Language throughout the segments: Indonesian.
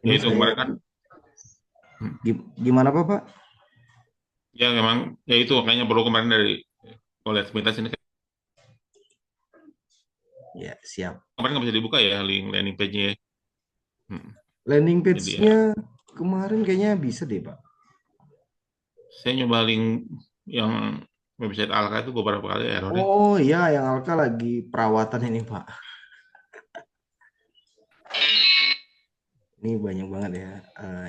Ya Ini itu saya kemarin kan, gimana Pak? ya memang ya itu kayaknya perlu kemarin dari oleh Mitas ini Ya, siap. kemarin nggak bisa dibuka ya link landing page-nya. Hmm. Landing Jadi ya page-nya kemarin kayaknya bisa deh, Pak. saya nyoba link yang website Alka itu beberapa kali error deh. Oh iya, yang Alka lagi perawatan ini, Pak. Ini banyak banget ya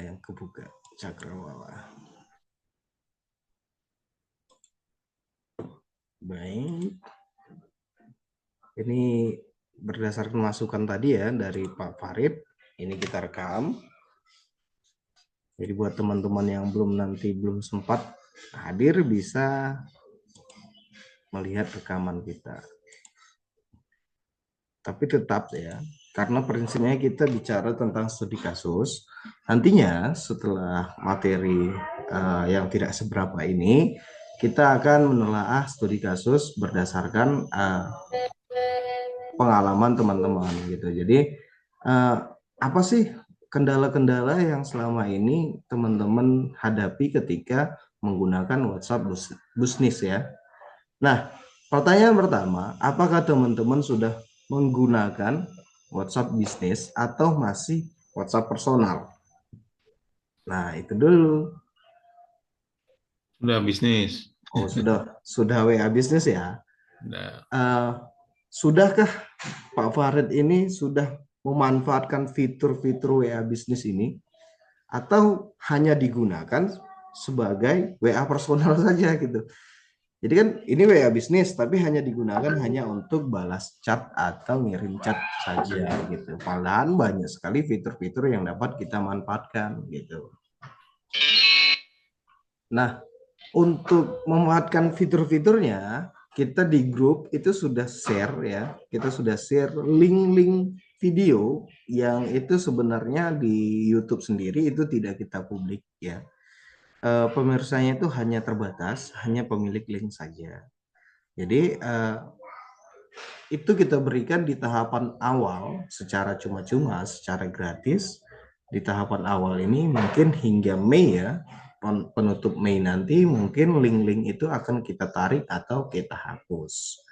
yang kebuka cakrawala. Baik, ini berdasarkan masukan tadi ya dari Pak Farid. Ini kita rekam. Jadi buat teman-teman yang belum sempat hadir bisa melihat rekaman kita. Tapi tetap ya, karena prinsipnya kita bicara tentang studi kasus, nantinya setelah materi yang tidak seberapa ini, kita akan menelaah studi kasus berdasarkan pengalaman teman-teman gitu. Jadi apa sih kendala-kendala yang selama ini teman-teman hadapi ketika menggunakan WhatsApp bisnis ya? Nah, pertanyaan pertama, apakah teman-teman sudah menggunakan WhatsApp bisnis atau masih WhatsApp personal? Nah, itu dulu. Udah bisnis. Oh, sudah WA bisnis ya. Udah. Eh, sudahkah Pak Farid ini sudah memanfaatkan fitur-fitur WA bisnis ini atau hanya digunakan sebagai WA personal saja gitu? Jadi kan ini WA bisnis tapi hanya digunakan hanya untuk balas chat atau ngirim chat saja gitu. Padahal banyak sekali fitur-fitur yang dapat kita manfaatkan gitu. Nah, untuk memanfaatkan fitur-fiturnya, kita di grup itu sudah share ya. Kita sudah share link-link video yang itu sebenarnya di YouTube sendiri itu tidak kita publik ya. Pemirsanya itu hanya terbatas, hanya pemilik link saja. Jadi itu kita berikan di tahapan awal secara cuma-cuma, secara gratis. Di tahapan awal ini mungkin hingga Mei ya, penutup Mei nanti mungkin link-link itu akan kita tarik atau kita hapus.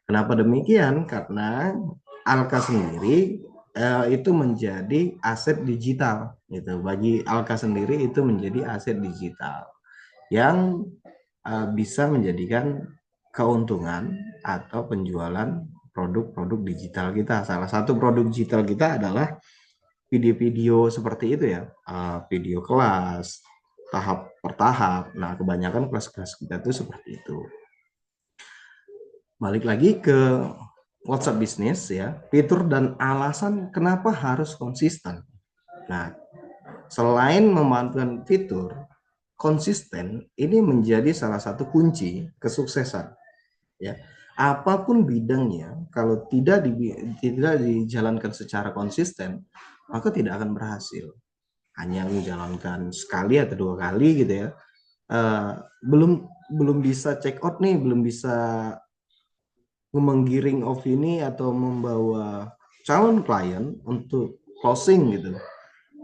Kenapa demikian? Karena Alka sendiri itu menjadi aset digital gitu. Bagi Alka sendiri itu menjadi aset digital yang bisa menjadikan keuntungan atau penjualan produk-produk digital kita. Salah satu produk digital kita adalah video-video seperti itu ya, video kelas, tahap per tahap. Nah, kebanyakan kelas-kelas kita itu seperti itu. Balik lagi ke WhatsApp bisnis ya, fitur dan alasan kenapa harus konsisten. Nah, selain memanfaatkan fitur, konsisten ini menjadi salah satu kunci kesuksesan ya. Apapun bidangnya kalau tidak dijalankan secara konsisten maka tidak akan berhasil. Hanya menjalankan sekali atau dua kali gitu ya, eh, belum belum bisa check out nih, belum bisa menggiring opini atau membawa calon klien untuk closing gitu,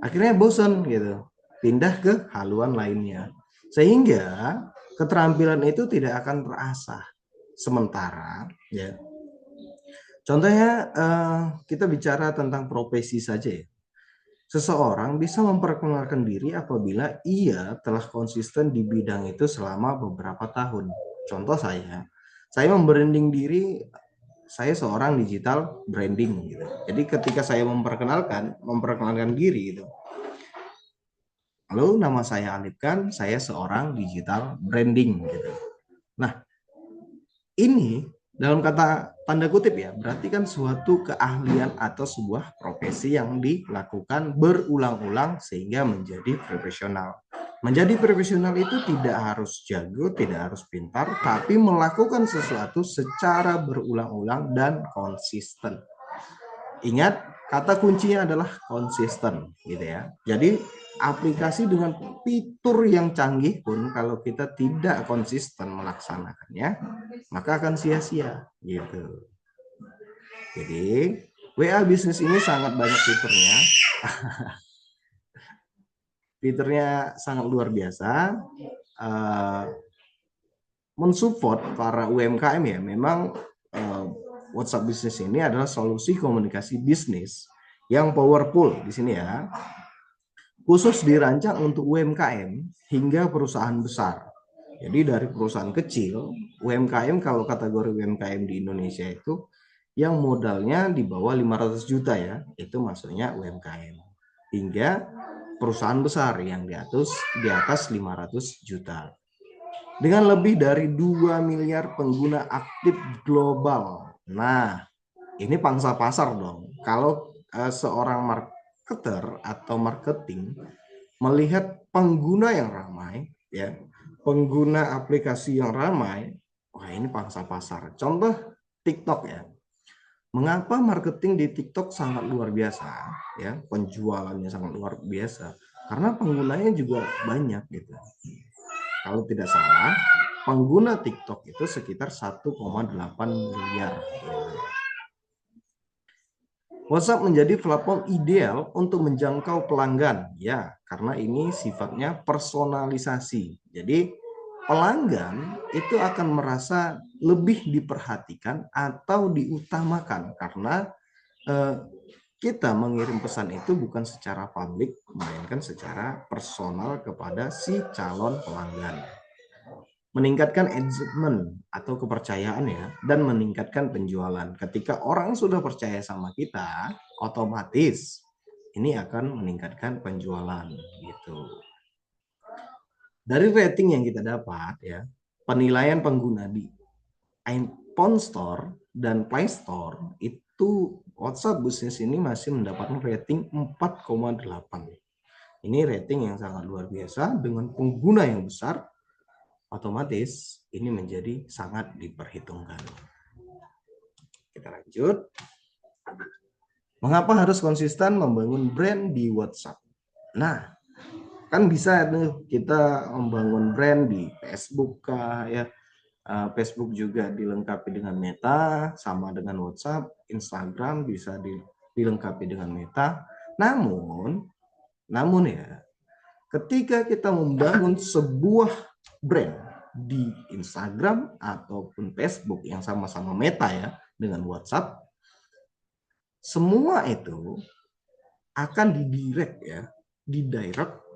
akhirnya bosan gitu, pindah ke haluan lainnya, sehingga keterampilan itu tidak akan terasah. Sementara ya, contohnya kita bicara tentang profesi saja ya. Seseorang bisa memperkenalkan diri apabila ia telah konsisten di bidang itu selama beberapa tahun. Contoh saya membranding diri, saya seorang digital branding gitu. Jadi ketika saya memperkenalkan diri gitu. Halo, nama saya Alif Khan, saya seorang digital branding gitu. Nah, ini dalam kata tanda kutip ya, berarti kan suatu keahlian atau sebuah profesi yang dilakukan berulang-ulang sehingga menjadi profesional. Menjadi profesional itu tidak harus jago, tidak harus pintar, tapi melakukan sesuatu secara berulang-ulang dan konsisten. Ingat, kata kuncinya adalah konsisten gitu ya. Jadi aplikasi dengan fitur yang canggih pun kalau kita tidak konsisten melaksanakannya, maka akan sia-sia gitu. Jadi WA bisnis ini sangat banyak fiturnya. fiturnya sangat luar biasa. Mensupport para UMKM ya. Memang WhatsApp Business ini adalah solusi komunikasi bisnis yang powerful di sini ya. Khusus dirancang untuk UMKM hingga perusahaan besar. Jadi dari perusahaan kecil, UMKM kalau kategori UMKM di Indonesia itu yang modalnya di bawah 500 juta ya, itu maksudnya UMKM. Hingga perusahaan besar yang di atas 500 juta. Dengan lebih dari 2 miliar pengguna aktif global. Nah, ini pangsa pasar dong. Kalau seorang marketer atau marketing melihat pengguna yang ramai, ya, pengguna aplikasi yang ramai, wah ini pangsa pasar. Contoh TikTok ya. Mengapa marketing di TikTok sangat luar biasa, ya, penjualannya sangat luar biasa? Karena penggunanya juga banyak gitu. Kalau tidak salah, pengguna TikTok itu sekitar 1,8 miliar. WhatsApp menjadi platform ideal untuk menjangkau pelanggan, ya, karena ini sifatnya personalisasi. Jadi pelanggan itu akan merasa lebih diperhatikan atau diutamakan karena kita mengirim pesan itu bukan secara publik, melainkan secara personal kepada si calon pelanggan. Meningkatkan engagement atau kepercayaan ya, dan meningkatkan penjualan. Ketika orang sudah percaya sama kita, otomatis ini akan meningkatkan penjualan gitu. Dari rating yang kita dapat ya, penilaian pengguna di iPhone Store dan Play Store itu WhatsApp Business ini masih mendapatkan rating 4,8. Ini rating yang sangat luar biasa dengan pengguna yang besar, otomatis ini menjadi sangat diperhitungkan. Kita lanjut. Mengapa harus konsisten membangun brand di WhatsApp? Nah, kan bisa tuh kita membangun brand di Facebook kah ya. Facebook juga dilengkapi dengan Meta, sama dengan WhatsApp, Instagram bisa dilengkapi dengan Meta. Namun ya, ketika kita membangun sebuah brand di Instagram ataupun Facebook yang sama-sama Meta ya dengan WhatsApp, semua itu akan didirect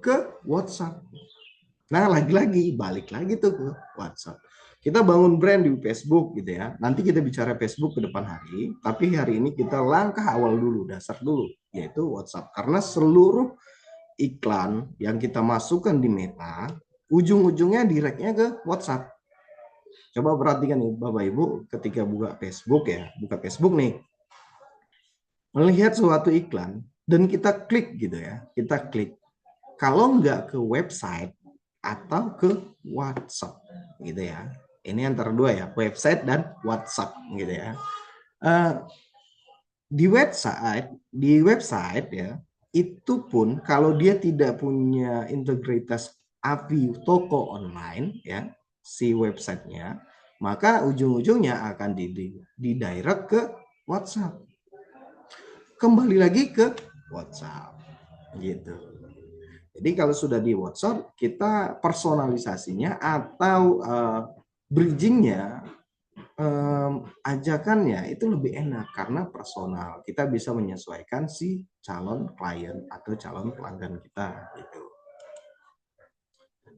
ke WhatsApp. Nah, lagi-lagi balik lagi tuh ke WhatsApp. Kita bangun brand di Facebook gitu ya. Nanti kita bicara Facebook ke depan hari, tapi hari ini kita langkah awal dulu, dasar dulu, yaitu WhatsApp. Karena seluruh iklan yang kita masukkan di Meta, ujung-ujungnya directnya ke WhatsApp. Coba perhatikan nih Bapak Ibu, ketika buka Facebook nih, melihat suatu iklan dan kita klik gitu ya, kalau nggak ke website atau ke WhatsApp gitu ya. Ini antara dua ya, website dan WhatsApp gitu ya. Di website ya, itu pun kalau dia tidak punya integritas API toko online ya, si websitenya, maka ujung-ujungnya akan didirect ke WhatsApp. Kembali lagi ke WhatsApp gitu. Jadi kalau sudah di WhatsApp, kita personalisasinya atau bridgingnya, ajakannya itu lebih enak karena personal. Kita bisa menyesuaikan si calon klien atau calon pelanggan kita gitu.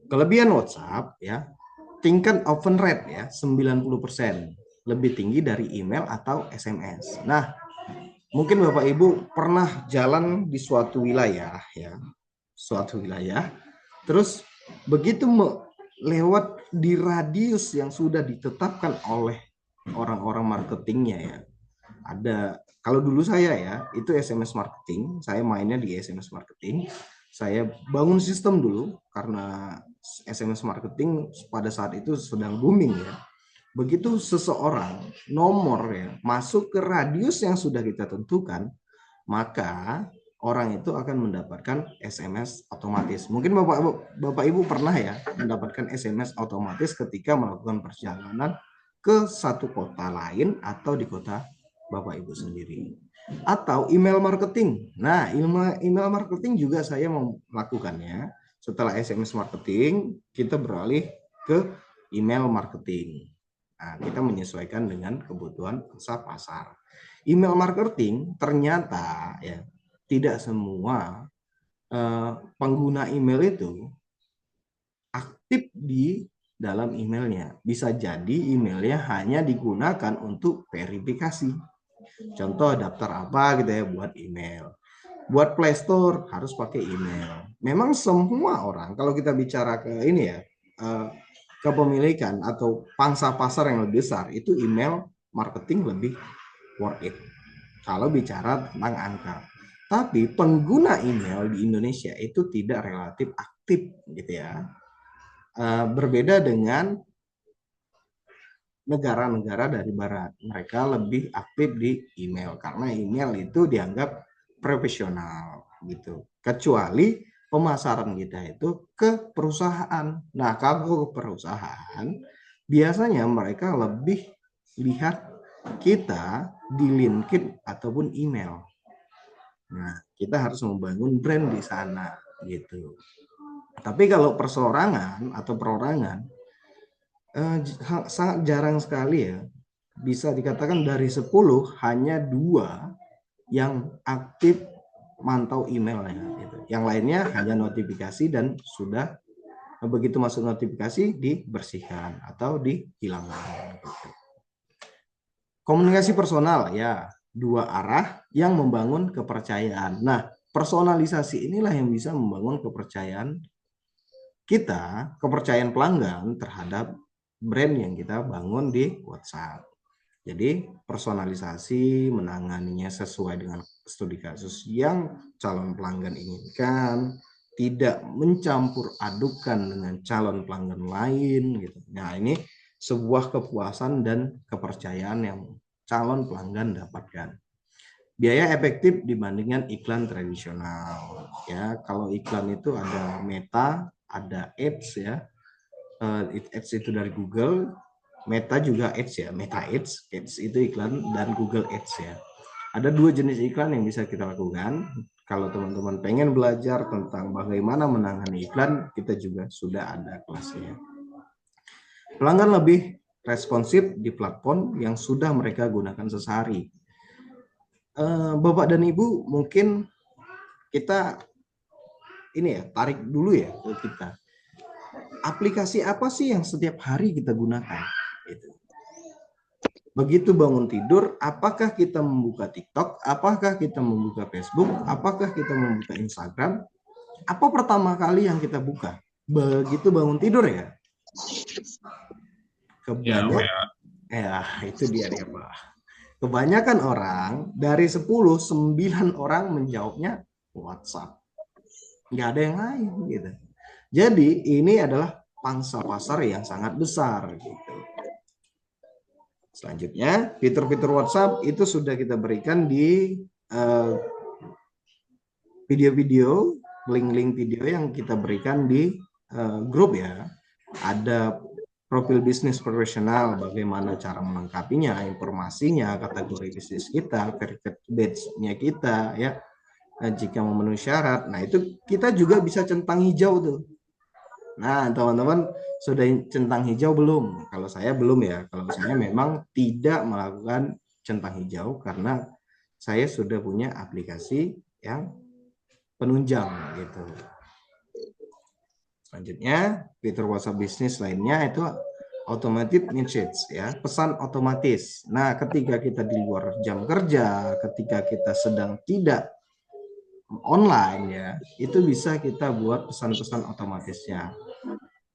Kelebihan WhatsApp ya, tingkat open rate ya 90%, lebih tinggi dari email atau SMS. Nah, mungkin Bapak Ibu pernah jalan di suatu wilayah ya, terus begitu lewat di radius yang sudah ditetapkan oleh orang-orang marketingnya ya. Kalau dulu saya ya, itu SMS marketing, saya mainnya di SMS marketing. Saya bangun sistem dulu karena SMS marketing pada saat itu sedang booming ya. Begitu seseorang nomor ya masuk ke radius yang sudah kita tentukan, maka orang itu akan mendapatkan SMS otomatis. Mungkin Bapak Ibu pernah ya mendapatkan SMS otomatis ketika melakukan perjalanan ke satu kota lain atau di kota Bapak Ibu sendiri. Atau email marketing. Nah, email marketing juga saya melakukannya. Setelah SMS marketing, kita beralih ke email marketing. Nah, kita menyesuaikan dengan kebutuhan pasar. Email marketing ternyata ya tidak semua pengguna email itu aktif di dalam emailnya. Bisa jadi emailnya hanya digunakan untuk verifikasi. Contoh daftar apa gitu ya buat email. Buat Play Store harus pakai email. Memang semua orang kalau kita bicara ke ini ya kepemilikan atau pangsa pasar yang lebih besar itu email marketing lebih worth it. Kalau bicara tentang angka. Tapi pengguna email di Indonesia itu tidak relatif aktif gitu ya. Berbeda dengan negara-negara dari barat. Mereka lebih aktif di email karena email itu dianggap profesional gitu. Kecuali pemasaran kita itu ke perusahaan. Nah, kalau ke perusahaan biasanya mereka lebih lihat kita di LinkedIn ataupun email. Nah, kita harus membangun brand di sana gitu. Tapi kalau perseorangan atau perorangan sangat jarang sekali ya. Bisa dikatakan dari 10 hanya 2 yang aktif mantau emailnya gitu. Yang lainnya hanya notifikasi dan sudah begitu masuk notifikasi dibersihkan atau dihilangkan. Komunikasi personal ya, 2 arah yang membangun kepercayaan. Nah, personalisasi inilah yang bisa membangun kepercayaan kita, kepercayaan pelanggan terhadap brand yang kita bangun di WhatsApp. Jadi personalisasi menanganinya sesuai dengan studi kasus yang calon pelanggan inginkan, tidak mencampur adukan dengan calon pelanggan lain gitu. Nah, ini sebuah kepuasan dan kepercayaan yang calon pelanggan dapatkan. Biaya efektif dibandingkan iklan tradisional. Ya, kalau iklan itu ada Meta, ada Ads ya. Ads itu dari Google, Meta juga Ads ya, Meta Ads, Ads itu iklan dan Google Ads ya. Ada 2 jenis iklan yang bisa kita lakukan. Kalau teman-teman pengen belajar tentang bagaimana menangani iklan, kita juga sudah ada kelasnya. Pelanggan lebih responsif di platform yang sudah mereka gunakan sehari. Bapak dan Ibu, mungkin kita ini ya, tarik dulu ya ke kita. Aplikasi apa sih yang setiap hari kita gunakan? Begitu bangun tidur, apakah kita membuka TikTok, apakah kita membuka Facebook, apakah kita membuka Instagram? Apa pertama kali yang kita buka? Begitu bangun tidur ya? Kebanyakan, ya itu dia nih Pak. Kebanyakan orang dari 10, 9 orang menjawabnya WhatsApp. Nggak ada yang lain gitu. Jadi ini adalah pangsa pasar yang sangat besar gitu. Selanjutnya, fitur-fitur WhatsApp itu sudah kita berikan di video-video, link-link video yang kita berikan di grup ya. Ada profil bisnis profesional, bagaimana cara melengkapinya, informasinya, kategori bisnis kita, verified batch-nya kita ya. Nah, jika memenuhi syarat, nah itu kita juga bisa centang hijau tuh. Nah, teman-teman sudah centang hijau belum? Kalau saya belum ya. Kalau saya memang tidak melakukan centang hijau karena saya sudah punya aplikasi yang penunjang gitu. Selanjutnya, fitur WhatsApp bisnis lainnya itu automated message ya, pesan otomatis. Nah, ketika kita di luar jam kerja, ketika kita sedang tidak online ya, itu bisa kita buat pesan-pesan otomatisnya.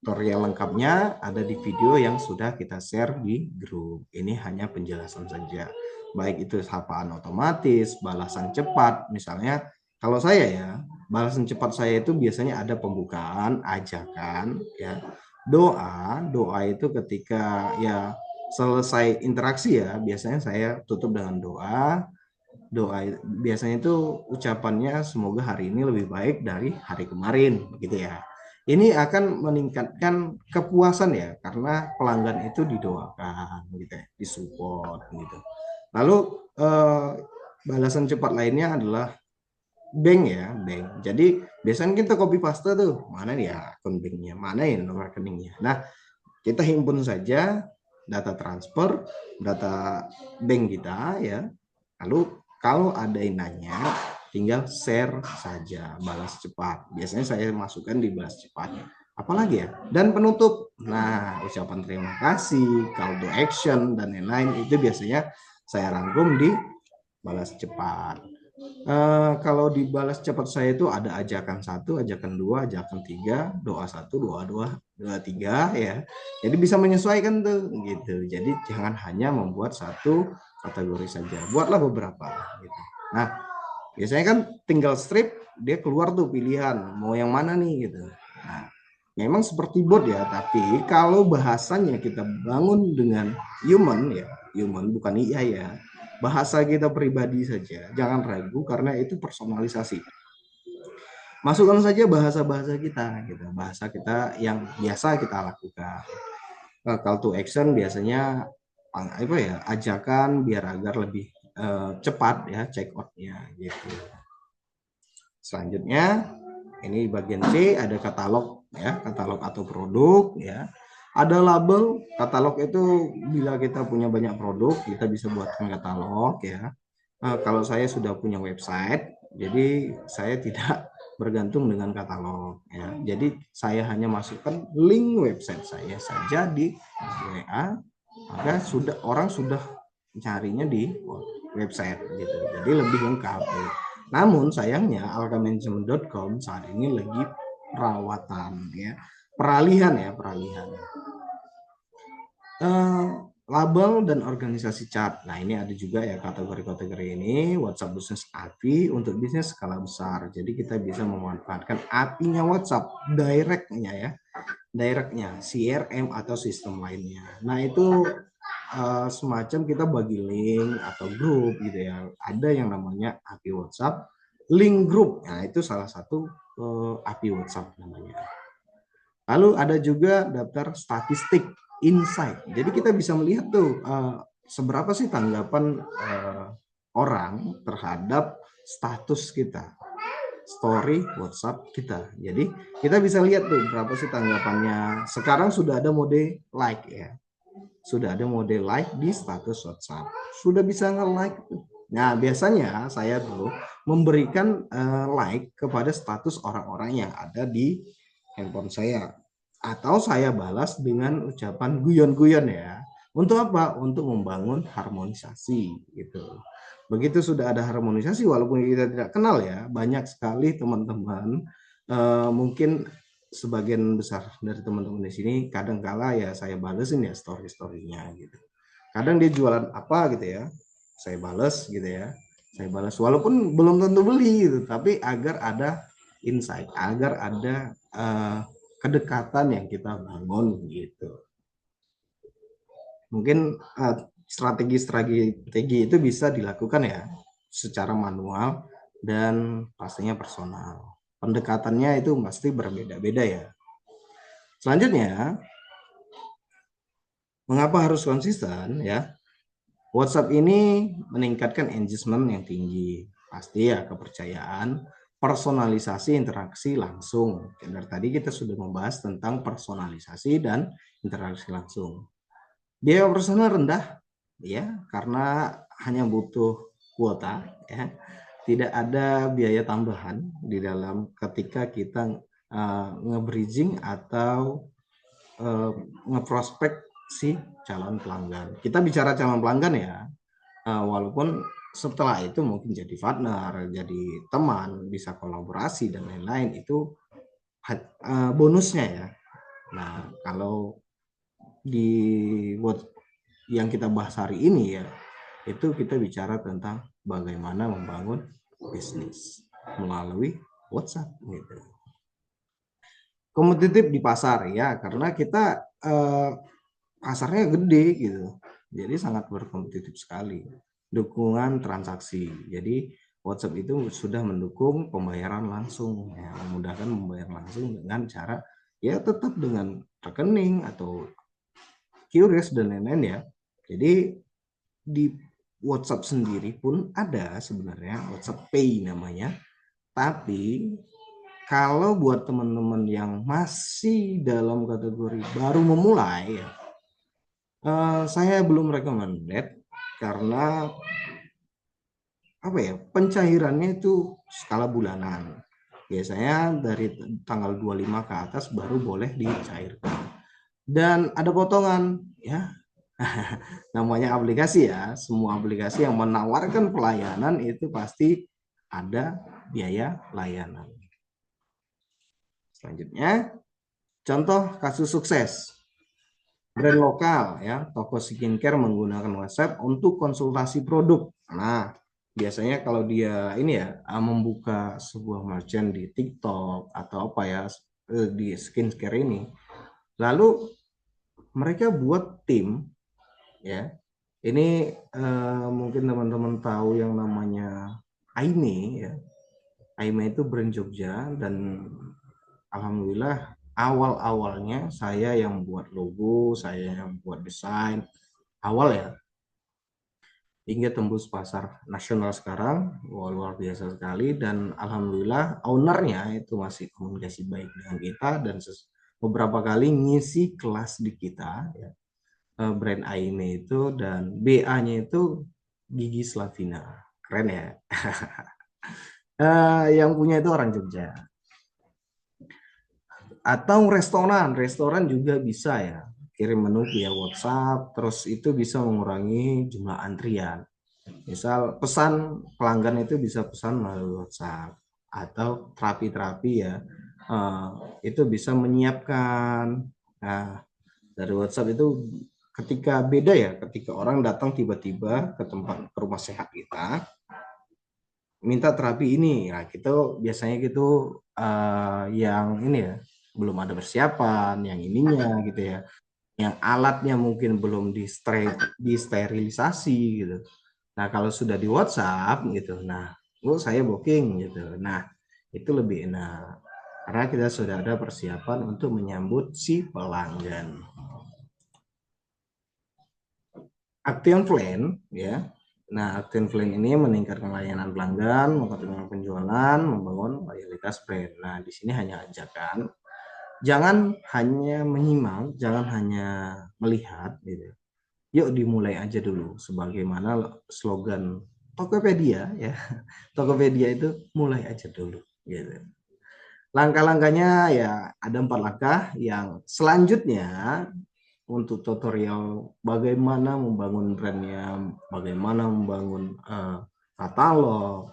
Tutorial lengkapnya ada di video yang sudah kita share di grup. Ini hanya penjelasan saja. Baik itu sapaan otomatis, balasan cepat. Misalnya kalau saya ya, balasan cepat saya itu biasanya ada pembukaan, ajakan, ya. Doa itu ketika ya selesai interaksi ya, biasanya saya tutup dengan doa. Doa biasanya itu ucapannya semoga hari ini lebih baik dari hari kemarin, gitu ya. Ini akan meningkatkan kepuasan ya, karena pelanggan itu didoakan, gitu ya, disupport, gitu. Lalu balasan cepat lainnya adalah bank ya, bank. Jadi Biasanya kita copy paste tuh, mana ya akun banknya, mana ya nomor rekeningnya. Nah, kita himpun saja data transfer, data bank kita ya. Lalu kalau ada yang nanya, tinggal share saja, balas cepat. Biasanya saya masukkan di balas cepat. Apalagi ya? Dan penutup. Nah, ucapan terima kasih, call to action, dan lain-lain itu biasanya saya rangkum di balas cepat. Kalau di balas cepat saya itu ada ajakan 1, ajakan 2, ajakan 3, doa 1, doa 2, doa 3 ya. Jadi bisa menyesuaikan tuh gitu. Jadi jangan hanya membuat satu kategori saja. Buatlah beberapa gitu. Nah, biasanya kan tinggal strip dia keluar tuh pilihan mau yang mana nih gitu. Nah, memang seperti bot ya, tapi kalau bahasanya kita bangun dengan human ya, human bukan IA ya, bahasa kita pribadi saja, jangan ragu karena itu personalisasi. Masukkan saja bahasa-bahasa kita gitu, bahasa kita yang biasa kita lakukan. Call to action biasanya apa ya, ajakan biar agar lebih cepat ya check out-nya gitu. Selanjutnya ini bagian C ada katalog ya, katalog atau produk ya. Ada label, katalog itu bila kita punya banyak produk, kita bisa buatkan katalog ya. Kalau saya sudah punya website, jadi saya tidak bergantung dengan katalog ya. Jadi saya hanya masukkan link website saya saja di WA, maka sudah orang sudah carinya di website gitu. Jadi lebih lengkap. Ya. Namun sayangnya alkamanagement.com saat ini lagi perawatan ya, peralihan. Label dan organisasi chat. Nah, ini ada juga ya kategori-kategori ini, WhatsApp Business API untuk bisnis skala besar. Jadi kita bisa memanfaatkan API-nya WhatsApp, directnya, CRM atau sistem lainnya. Nah, itu semacam kita bagi link atau grup gitu ya. Ada yang namanya API WhatsApp, link group. Nah, itu salah satu API WhatsApp namanya. Lalu ada juga daftar statistik insight. Jadi kita bisa melihat tuh seberapa sih tanggapan orang terhadap status kita, story WhatsApp kita. Jadi kita bisa lihat tuh berapa sih tanggapannya. Sekarang sudah ada mode like ya. Sudah ada mode like di status WhatsApp. Sudah bisa nge-like tuh. Nah, biasanya saya tuh memberikan like kepada status orang-orang yang ada di handphone saya. Atau saya balas dengan ucapan guyon-guyon ya. Untuk apa? Untuk membangun harmonisasi gitu. Begitu sudah ada harmonisasi, walaupun kita tidak kenal ya, banyak sekali teman-teman, mungkin sebagian besar dari teman-teman di sini kadang kala ya saya balesin ya story-storynya gitu. Kadang dia jualan apa gitu ya, saya bales gitu ya. Saya balas walaupun belum tentu beli gitu, tapi agar ada insight, agar ada kedekatan yang kita bangun gitu. Mungkin strategi itu bisa dilakukan ya secara manual dan pastinya personal. Pendekatannya itu pasti berbeda-beda ya. Selanjutnya, mengapa harus konsisten ya? WhatsApp ini meningkatkan engagement yang tinggi. Pasti ya kepercayaan, personalisasi, interaksi langsung. Dari tadi kita sudah membahas tentang personalisasi dan interaksi langsung. Biaya operasional rendah ya karena hanya butuh kuota ya. Tidak ada biaya tambahan di dalam ketika kita nge-bridging atau ngeprospek si calon pelanggan. Kita bicara calon pelanggan ya, walaupun setelah itu mungkin jadi partner, jadi teman, bisa kolaborasi dan lain-lain itu bonusnya ya. Nah, kalau di yang kita bahas hari ini ya, itu kita bicara tentang bagaimana membangun bisnis melalui WhatsApp gitu. Kompetitif di pasar ya, karena kita pasarnya gede gitu. Jadi sangat berkompetitif sekali. Dukungan transaksi. Jadi WhatsApp itu sudah mendukung pembayaran langsung, ya, memudahkan membayar langsung dengan cara ya tetap dengan rekening atau QRIS dan lain-lain ya. Jadi di WhatsApp sendiri pun ada sebenarnya WhatsApp Pay namanya, tapi kalau buat teman-teman yang masih dalam kategori baru memulai, ya, saya belum recommended karena apa ya, pencairannya itu skala bulanan. Biasanya dari tanggal 25 ke atas baru boleh dicairkan. Dan ada potongan ya. Namanya aplikasi ya, semua aplikasi yang menawarkan pelayanan itu pasti ada biaya layanan. Selanjutnya, contoh kasus sukses. Brand lokal ya, toko skincare menggunakan WhatsApp untuk konsultasi produk. Nah, biasanya kalau dia ini ya membuka sebuah merchant di TikTok atau apa ya di skincare ini, lalu mereka buat tim ya. Ini mungkin teman-teman tahu yang namanya Aime ya. Aime itu brand Jogja dan alhamdulillah awal-awalnya saya yang buat logo, saya yang buat desain awal ya, hingga tembus pasar nasional sekarang. Wah, luar biasa sekali dan alhamdulillah ownernya itu masih komunikasi baik dengan kita dan beberapa kali ngisi kelas di kita ya, brand Aime itu, dan BA-nya itu Gigi Slavina. Keren ya. Yang punya itu orang Jogja. Atau restoran juga bisa ya, kirim menu via WhatsApp, terus itu bisa mengurangi jumlah antrian. Misal pesan pelanggan itu bisa pesan melalui WhatsApp, atau terapi-terapi ya, itu bisa menyiapkan. Nah, dari WhatsApp itu ketika beda ya, ketika orang datang tiba-tiba ke tempat ke rumah sehat kita, minta terapi ini, ya kita biasanya gitu yang ini ya belum ada persiapan, yang ininya gitu ya, yang alatnya mungkin belum disterilisasi gitu. Nah kalau sudah di WhatsApp gitu, nah saya booking gitu, nah itu lebih enak karena kita sudah ada persiapan untuk menyambut si pelanggan. Action Plan ya. Nah, Action Plan ini meningkatkan layanan pelanggan, mempercepat penjualan, membangun loyalitas brand. Nah, di sini hanya ajakan, jangan hanya menyimak, jangan hanya melihat gitu. Yuk dimulai aja dulu sebagaimana slogan Tokopedia ya. Tokopedia itu mulai aja dulu gitu. Langkah-langkahnya ya ada 4 langkah. Yang selanjutnya untuk tutorial bagaimana membangun brandnya, bagaimana membangun katalog,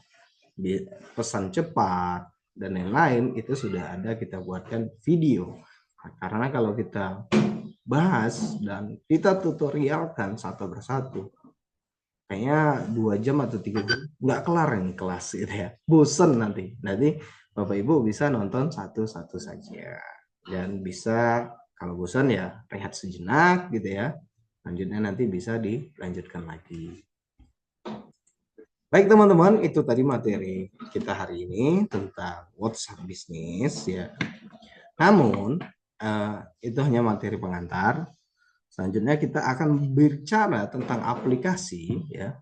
pesan cepat, dan lain-lain, itu sudah ada kita buatkan video. Karena kalau kita bahas dan kita tutorialkan satu persatu, kayaknya 2 jam atau 3 jam nggak kelar ini kelas gitu ya, bosen nanti Bapak Ibu bisa nonton satu-satu saja dan bisa kalau bosan ya rehat sejenak gitu ya, lanjutnya nanti bisa dilanjutkan lagi. Baik teman-teman, itu tadi materi kita hari ini tentang WhatsApp bisnis ya. Namun itu hanya materi pengantar. Selanjutnya kita akan bicara tentang aplikasi ya.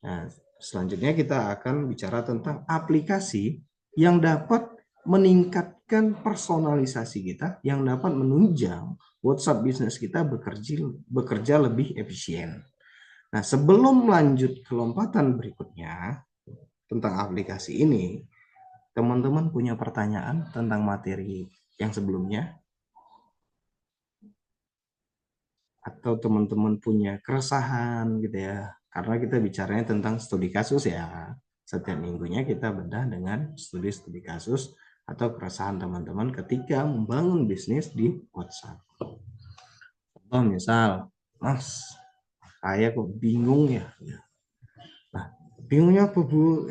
Nah, selanjutnya kita akan bicara tentang aplikasi yang dapat meningkatkan personalisasi kita, yang dapat menunjang WhatsApp bisnis kita bekerja lebih efisien. Nah, sebelum lanjut ke lompatan berikutnya tentang aplikasi ini, teman-teman punya pertanyaan tentang materi yang sebelumnya? Atau teman-teman punya keresahan gitu ya, karena kita bicaranya tentang studi kasus ya, setiap minggunya kita bedah dengan studi-studi kasus atau keresahan teman-teman ketika membangun bisnis di WhatsApp. Contoh misal, Mas, saya kok bingung ya. Nah, bingungnya apa Bu?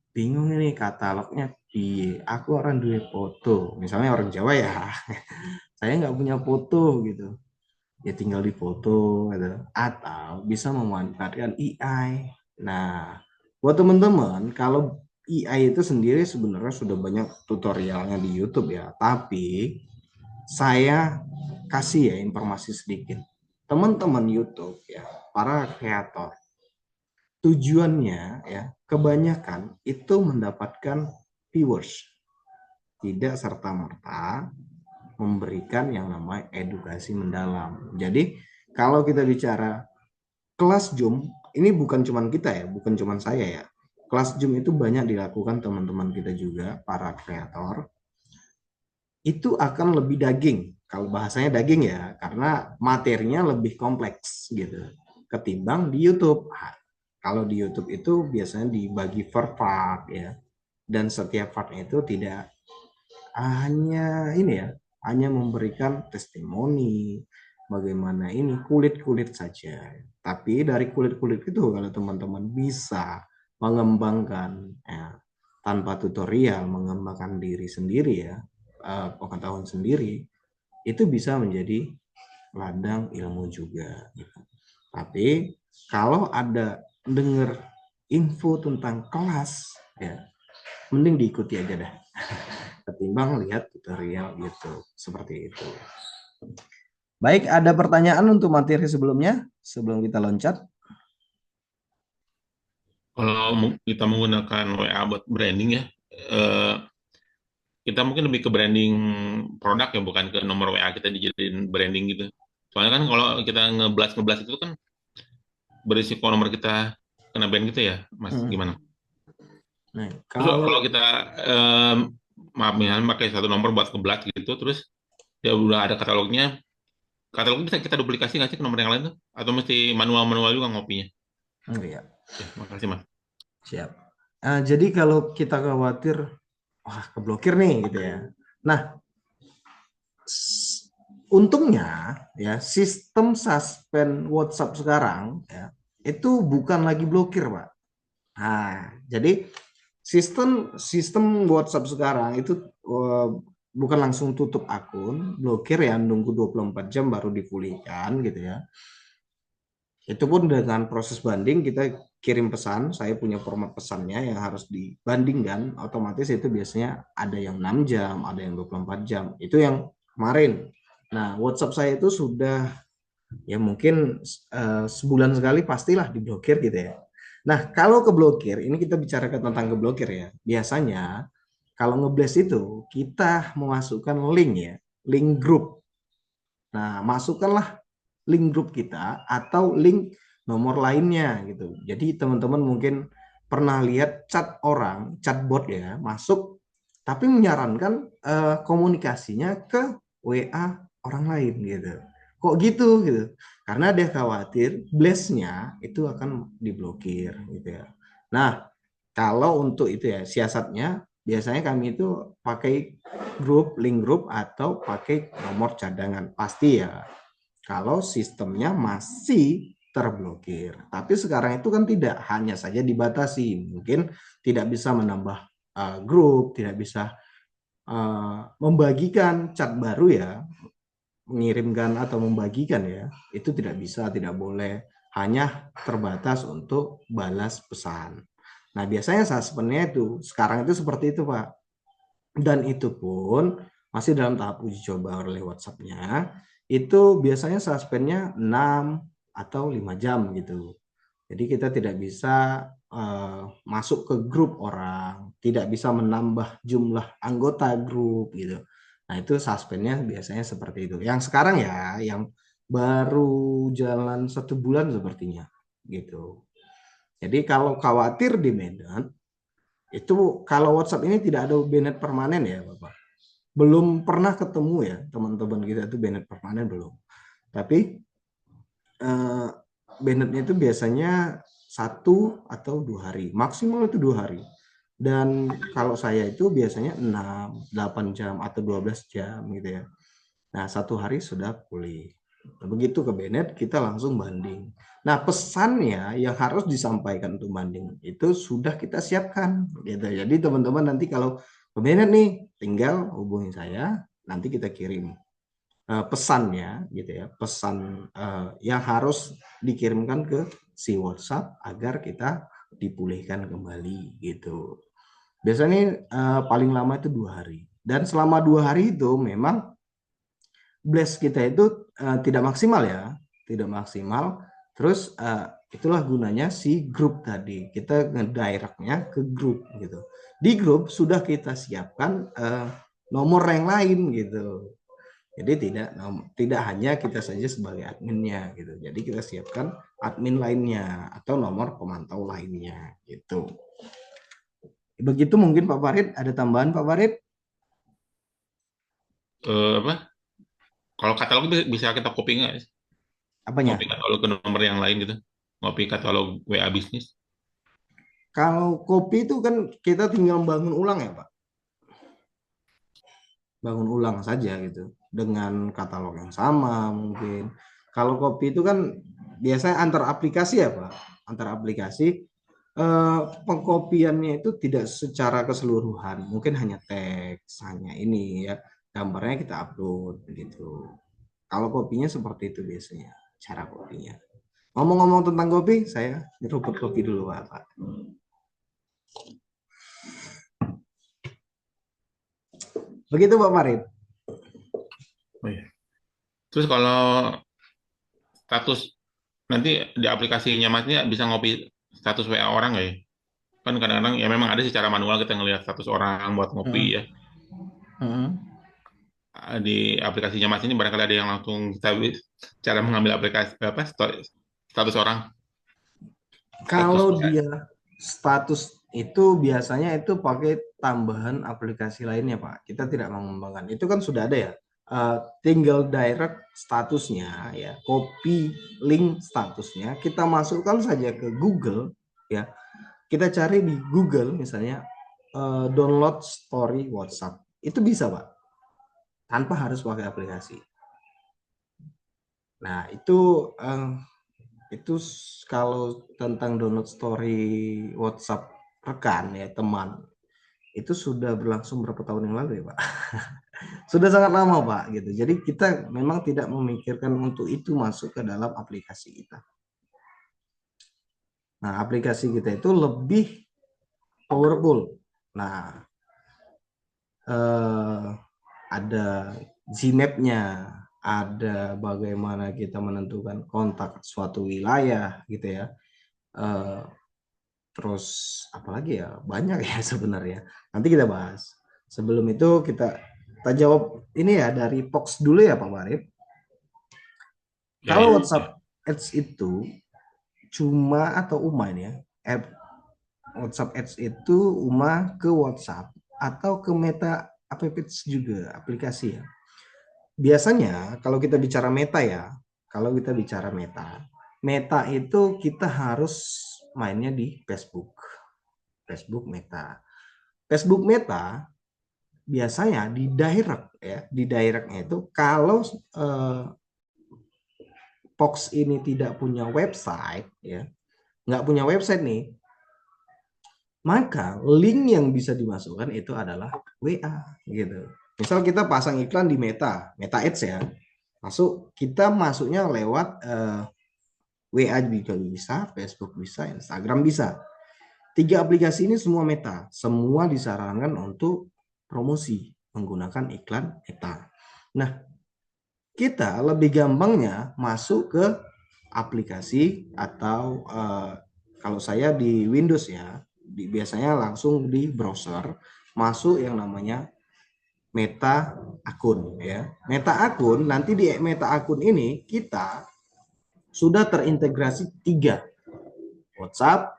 Bingung ini katalognya di aku orang duit foto, misalnya orang Jawa ya, saya nggak punya foto gitu, ya tinggal di foto gitu. Atau bisa memanfaatkan AI. Nah, buat teman-teman, kalau AI itu sendiri sebenarnya sudah banyak tutorialnya di YouTube ya, tapi saya kasih ya informasi sedikit. Teman-teman YouTube ya, para kreator, tujuannya ya kebanyakan itu mendapatkan viewers, tidak serta-merta memberikan yang namanya edukasi mendalam. Jadi kalau kita bicara kelas Zoom, ini bukan cuman kita ya, bukan cuman saya ya. Kelas Zoom itu banyak dilakukan teman-teman kita juga, para kreator. Itu akan lebih daging, kalau bahasanya daging ya, karena materinya lebih kompleks gitu, ketimbang di YouTube. Kalau di YouTube itu biasanya dibagi per part ya, dan setiap partnya itu tidak hanya ini ya, hanya memberikan testimoni bagaimana ini kulit-kulit saja. Tapi dari kulit-kulit itu kalau teman-teman bisa mengembangkan ya, tanpa tutorial, mengembangkan diri sendiri ya, pengetahuan sendiri, itu bisa menjadi ladang ilmu juga. Gitu. Tapi kalau ada dengar info tentang kelas, ya mending diikuti aja dah ketimbang lihat tutorial YouTube seperti itu. Baik, ada pertanyaan untuk materi sebelumnya sebelum kita loncat? Kalau kita menggunakan WA buat branding ya, eh, kita mungkin lebih ke branding produk ya, bukan ke nomor WA kita dijadiin branding gitu. Soalnya kan kalau kita ngeblas itu kan berisiko nomor kita kena ban gitu ya, Mas. Gimana? Nah, Terus kalau kalau kita maaf misalnya pakai satu nomor buat ngeblas gitu, terus ya udah ada katalognya, katalog bisa kita duplikasi nggak sih ke nomor yang lain tuh? Atau mesti manual-manual juga ngopinya? enggak ya, Ya, makasih Mas. siap. Jadi kalau kita khawatir, wah keblokir nih gitu ya. Nah, untungnya ya sistem suspend WhatsApp sekarang ya itu bukan lagi blokir, Pak. Nah, jadi sistem sistem WhatsApp sekarang itu bukan langsung tutup akun, blokir ya, nunggu 24 jam baru dipulihkan gitu ya. Itu pun dengan proses banding, kita kirim pesan, saya punya format pesannya yang harus dibandingkan, otomatis itu biasanya ada yang 6 jam, ada yang 24 jam. Itu yang kemarin. Nah, WhatsApp saya itu sudah ya mungkin sebulan sekali pastilah diblokir gitu ya. Nah, kalau keblokir, ini kita bicarakan tentang keblokir ya. Biasanya kalau ngeblast itu kita memasukkan link ya, link grup. Nah, masukkanlah link grup kita atau link nomor lainnya gitu. Jadi teman-teman mungkin pernah lihat chat orang, chatbot ya, masuk tapi menyarankan komunikasinya ke WA orang lain gitu. Kok gitu gitu? Karena dia khawatir blast-nya itu akan diblokir gitu ya. Nah, kalau untuk itu ya siasatnya biasanya kami itu pakai link grup atau pakai nomor cadangan. Pasti ya kalau sistemnya masih terblokir. Tapi sekarang itu kan tidak, hanya saja dibatasi. Mungkin tidak bisa menambah grup, tidak bisa membagikan chat baru ya, mengirimkan atau membagikan ya, itu tidak bisa, tidak boleh. Hanya terbatas untuk balas pesan. Nah, biasanya sebenarnya itu sekarang itu seperti itu, Pak. Dan itu pun masih dalam tahap uji coba oleh WhatsApp-nya. Itu biasanya suspendnya 6 atau 5 jam gitu. Jadi kita tidak bisa masuk ke grup orang, tidak bisa menambah jumlah anggota grup gitu. Nah, itu suspendnya biasanya seperti itu. Yang sekarang ya, yang baru jalan 1 bulan sepertinya gitu. Jadi kalau khawatir di Medan, itu kalau WhatsApp ini tidak ada banned permanen ya Bapak. Belum pernah ketemu ya teman-teman kita itu banned permanen belum. Tapi eh, bannednya itu biasanya 1 atau 2 hari, maksimal itu 2 hari. Dan kalau saya itu biasanya 6, 8 jam atau 12 jam gitu ya. Nah, 1 hari sudah pulih. Begitu ke banned, kita langsung banding. Nah, pesannya yang harus disampaikan untuk banding itu sudah kita siapkan gitu. Jadi teman-teman nanti kalau ke banned nih, tinggal hubungi saya, nanti kita kirim pesannya gitu ya, pesan yang harus dikirimkan ke si WhatsApp agar kita dipulihkan kembali gitu. Biasanya paling lama itu 2 hari. Dan selama 2 hari itu memang blast kita itu tidak maksimal ya, tidak maksimal. Terus itulah gunanya si grup tadi. Kita ngedirectnya ke grup gitu. Di grup sudah kita siapkan nomor yang lain gitu. Jadi tidak hanya kita saja sebagai adminnya gitu. Jadi kita siapkan admin lainnya atau nomor pemantau lainnya gitu. Begitu mungkin Pak Farid, ada tambahan Pak Farid? Apa? Kalau katalog bisa kita copy nggak? Apanya? Copy katalog ke nomor yang lain gitu. Copy katalog WA bisnis. Kalau kopi itu kan kita tinggal bangun ulang ya Pak. Bangun ulang saja gitu. Dengan katalog yang sama mungkin. Kalau kopi itu kan biasanya antar aplikasi ya Pak. Antar aplikasi pengkopiannya itu tidak secara keseluruhan, mungkin hanya teks, hanya ini ya, gambarnya kita upload gitu. Kalau kopinya seperti itu biasanya, cara kopinya. Ngomong-ngomong tentang kopi, saya nyeruput kopi dulu Pak. Begitu Pak Farid. Oh, iya. Terus kalau status nanti di aplikasinya masnya bisa ngopi status WA orang nggak ya? Kan kadang-kadang ya memang ada secara manual kita ngelihat status orang buat ngopi Hmm. ya. Hmm. Di aplikasinya mas ini barangkali ada yang langsung kita cara mengambil aplikasi apa status orang, status Kalau WA. dia status itu biasanya itu pakai tambahan aplikasi lainnya Pak. Kita tidak mengembangkan. Itu kan sudah ada ya. Tinggal direct statusnya ya, copy link statusnya, kita masukkan saja ke Google ya. Kita cari di Google misalnya download story WhatsApp. Itu bisa Pak, tanpa harus pakai aplikasi. Nah, itu kalau tentang download story WhatsApp rekan ya teman itu sudah berlangsung berapa tahun yang lalu ya Pak. Sudah sangat lama Pak gitu. Jadi kita memang tidak memikirkan untuk itu masuk ke dalam aplikasi kita. Nah, aplikasi kita itu lebih powerful. Nah, ada Gmap-nya, ada bagaimana kita menentukan kontak suatu wilayah gitu ya. Eh, Terus apalagi ya banyak ya sebenarnya. Nanti kita bahas. Sebelum itu kita jawab ini ya dari Pox dulu ya Pak Warif. Ya, Kalau ya, ya. WhatsApp Ads itu cuma atau UMA ini ya, WhatsApp Ads itu UMA ke WhatsApp atau ke Meta Apps juga aplikasi ya. Biasanya kalau kita bicara Meta ya, kalau kita bicara Meta, Meta itu kita harus mainnya di Facebook. Facebook Meta. Facebook Meta biasanya di direct ya, di directnya itu kalau Pox ini tidak punya website ya, nggak punya website nih, maka link yang bisa dimasukkan itu adalah WA gitu. Misal kita pasang iklan di Meta, Meta Ads ya, kita masuknya lewat WA juga bisa, Facebook bisa, Instagram bisa. Tiga aplikasi ini semua Meta, semua disarankan untuk promosi menggunakan iklan Meta. Nah, kita lebih gampangnya masuk ke aplikasi atau kalau saya di Windows ya, biasanya langsung di browser masuk yang namanya Meta akun ya. Meta akun nanti di Meta akun ini kita sudah terintegrasi tiga, WhatsApp,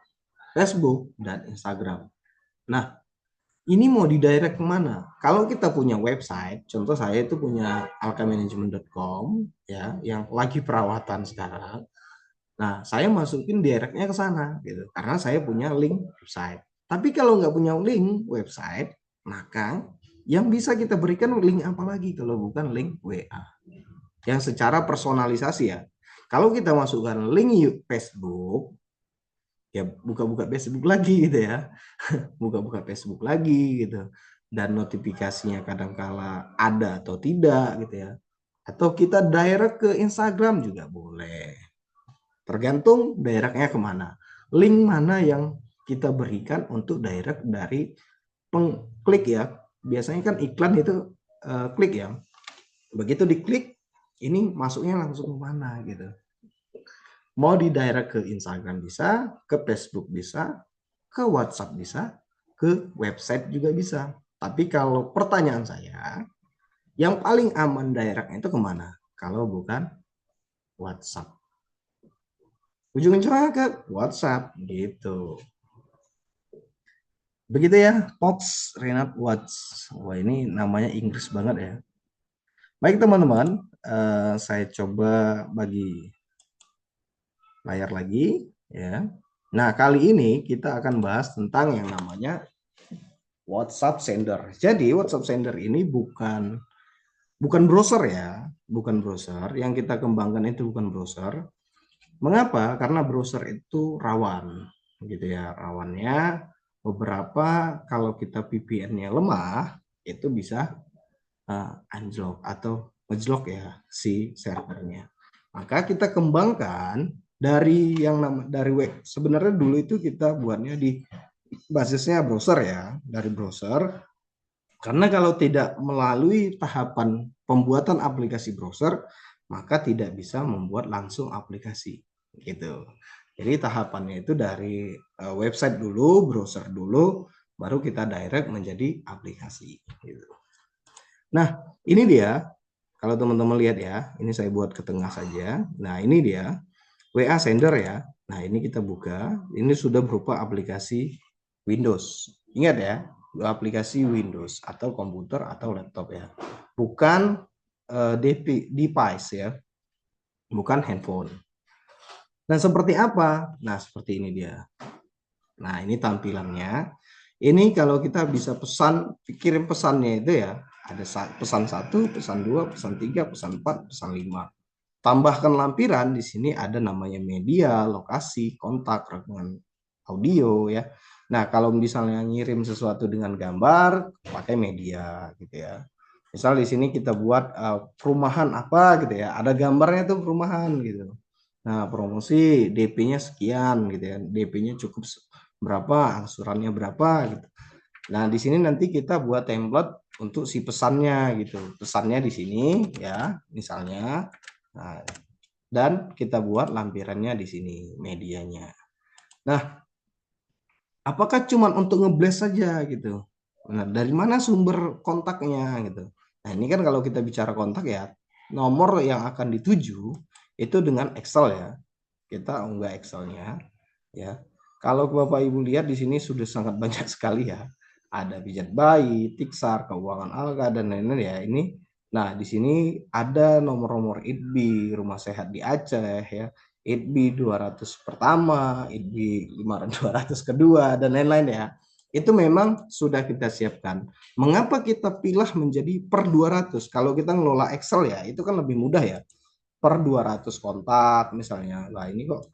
Facebook, dan Instagram. Nah, ini mau didirect kemana? Kalau kita punya website, contoh saya itu punya alkamanagement.com ya, yang lagi perawatan sekarang. Nah, saya masukin directnya ke sana gitu, karena saya punya link website. Tapi kalau nggak punya link website, maka yang bisa kita berikan link apa lagi kalau bukan link WA yang secara personalisasi ya. Kalau kita masukkan link Facebook, ya buka-buka Facebook lagi gitu ya, buka-buka Facebook lagi gitu, dan notifikasinya kadangkala ada atau tidak gitu ya, atau kita direct ke Instagram juga boleh, tergantung directnya kemana, link mana yang kita berikan untuk direct dari pengklik ya. Biasanya kan iklan itu klik ya, begitu diklik ini masuknya langsung ke mana gitu. Mau di direct ke Instagram bisa, ke Facebook bisa, ke WhatsApp bisa, ke website juga bisa. Tapi kalau pertanyaan saya, yang paling aman direct itu kemana? Kalau bukan WhatsApp. Ujung-ujungnya ke WhatsApp gitu. Begitu ya, Pox Renat Watts. Wah, ini namanya Inggris banget ya. Baik teman-teman, saya coba bagi layar lagi ya. Nah, kali ini kita akan bahas tentang yang namanya WhatsApp Sender. Jadi, WhatsApp Sender ini bukan browser ya, bukan browser. Yang kita kembangkan itu bukan browser. Mengapa? Karena browser itu rawan, gitu ya. Rawannya beberapa kalau kita VPN-nya lemah, itu bisa unlock atau ngejlock ya si servernya. Maka kita kembangkan dari yang dari web. Sebenarnya dulu itu kita buatnya di basisnya browser ya, dari browser. Karena kalau tidak melalui tahapan pembuatan aplikasi browser, maka tidak bisa membuat langsung aplikasi gitu. Jadi tahapannya itu dari website dulu, browser dulu, baru kita direct menjadi aplikasi gitu. Nah, ini dia. Kalau teman-teman lihat ya, ini saya buat ke tengah saja. Nah, ini dia WA Sender ya. Nah, ini kita buka. Ini sudah berupa aplikasi Windows. Ingat ya, aplikasi Windows atau komputer atau laptop ya. Bukan device ya, bukan handphone. Nah, seperti apa? Nah, seperti ini dia. Nah, ini tampilannya. Ini kalau kita bisa pesan, kirim pesannya itu ya, ada pesan 1, pesan 2, pesan 3, pesan 4, pesan 5. Tambahkan lampiran, di sini ada namanya media, lokasi, kontak, rekaman audio ya. Nah, kalau misalnya ngirim sesuatu dengan gambar, pakai media gitu ya. Misal di sini kita buat perumahan apa gitu ya, ada gambarnya tuh perumahan gitu. Nah, promosi DP-nya sekian gitu ya. DP-nya cukup berapa, angsurannya berapa gitu. Nah, di sini nanti kita buat template untuk si pesannya gitu. Pesannya di sini ya, misalnya. Nah, dan kita buat lampirannya di sini, medianya. Nah, apakah cuma untuk ngeblast saja gitu? Nah, dari mana sumber kontaknya gitu? Nah, ini kan kalau kita bicara kontak ya, nomor yang akan dituju itu dengan Excel ya. Kita unggah Excelnya ya. Kalau Bapak Ibu lihat di sini sudah sangat banyak sekali ya. Ada pijat bayi, Tiksar, keuangan Alga dan lain-lain ya. Ini nah di sini ada nomor-nomor IDB, Rumah Sehat di Aceh ya. IDB 200 pertama, IDB 200 kedua dan lain-lain ya. Itu memang sudah kita siapkan. Mengapa kita pilih menjadi per 200? Kalau kita ngelola Excel ya, itu kan lebih mudah ya. Per 200 kontak misalnya. Nah, ini kok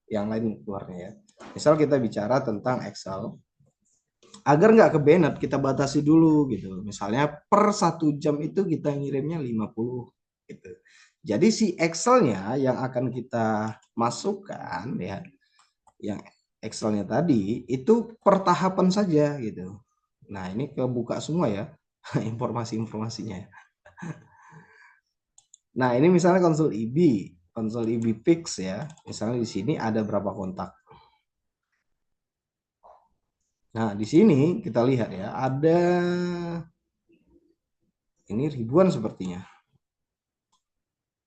yang lain keluarnya ya. Misal kita bicara tentang Excel, agar nggak ke Bennett kita batasi dulu gitu. Misalnya per 1 jam itu kita ngirimnya 50 gitu. Jadi si Excelnya yang akan kita masukkan ya, yang Excelnya tadi itu per tahapan saja gitu. Nah ini kebuka semua ya informasi-informasinya. Nah ini misalnya konsol IB fix ya. Misalnya di sini ada berapa kontak. Nah, di sini kita lihat ya, ada ini ribuan sepertinya.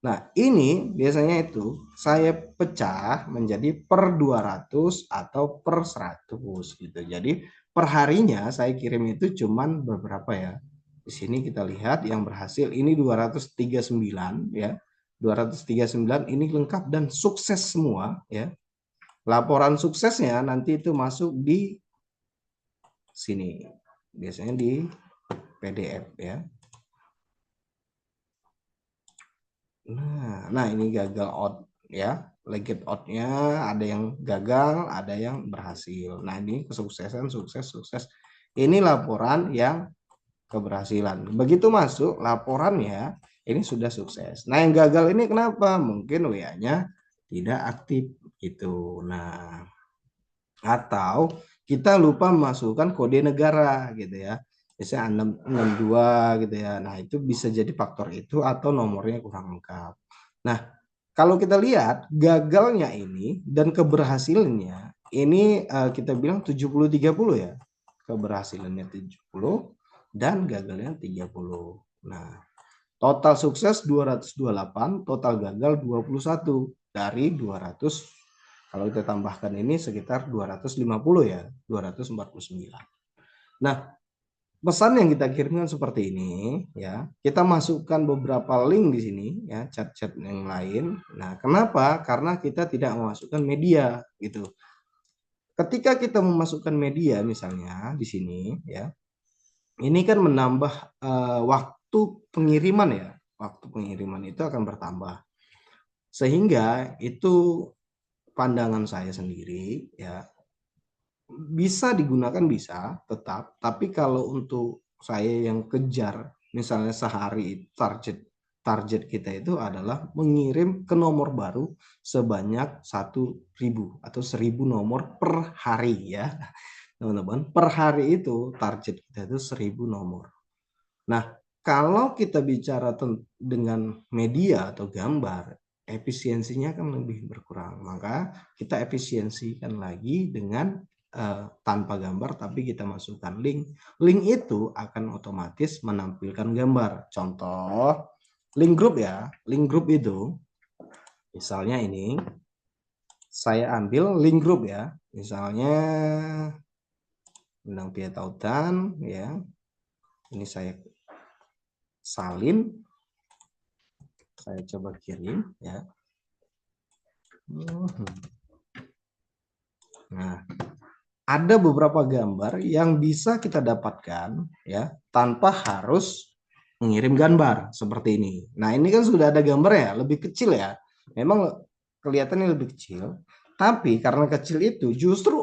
Nah, ini biasanya itu saya pecah menjadi per 200 atau per 100 gitu. Jadi per harinya saya kirim itu cuman beberapa ya. Di sini kita lihat yang berhasil ini 239 ya. 239 ini lengkap dan sukses semua ya. Laporan suksesnya nanti itu masuk di sini. Biasanya di PDF ya. Nah, ini gagal out ya. Legit outnya ada yang gagal, ada yang berhasil. Nah, ini kesuksesan, sukses. Ini laporan yang keberhasilan. Begitu masuk laporannya, ini sudah sukses. Nah, yang gagal ini kenapa? Mungkin WA-nya tidak aktif gitu. Nah, atau kita lupa memasukkan kode negara gitu ya. Misalnya 662 gitu ya. Nah, itu bisa jadi faktor itu atau nomornya kurang lengkap. Nah, Kalau kita lihat gagalnya ini dan keberhasilannya ini kita bilang 70-30 ya. Keberhasilannya 70 dan gagalnya 30. Nah, total sukses 228, total gagal 21 dari 200. Kalau kita tambahkan ini sekitar 250 ya, 249. Nah, pesan yang kita kirimkan seperti ini ya, kita masukkan beberapa link di sini ya, chat-chat yang lain. Nah, kenapa? Karena kita tidak memasukkan media gitu. Ketika kita memasukkan media misalnya di sini ya, ini kan menambah waktu pengiriman ya. Waktu pengiriman itu akan bertambah. Sehingga itu pandangan saya sendiri ya, bisa digunakan bisa tetap, tapi kalau untuk saya yang kejar misalnya sehari target target kita itu adalah mengirim ke nomor baru sebanyak 1.000 atau 1.000 nomor per hari ya teman-teman. Per hari itu target kita itu 1.000 nomor. Nah, kalau kita bicara dengan media atau gambar, efisiensinya kan lebih berkurang. Maka kita efisiensikan lagi dengan tanpa gambar, tapi kita masukkan link. Link itu akan otomatis menampilkan gambar. Contoh, link grup ya. Link grup itu, misalnya ini, saya ambil link grup ya. Misalnya, Bintang Pia Tautan ya. Ini saya salin, saya coba kirim ya. Nah, ada beberapa gambar yang bisa kita dapatkan ya tanpa harus mengirim gambar seperti ini. Nah, ini kan sudah ada gambar ya, lebih kecil ya. Memang kelihatannya lebih kecil, tapi karena kecil itu justru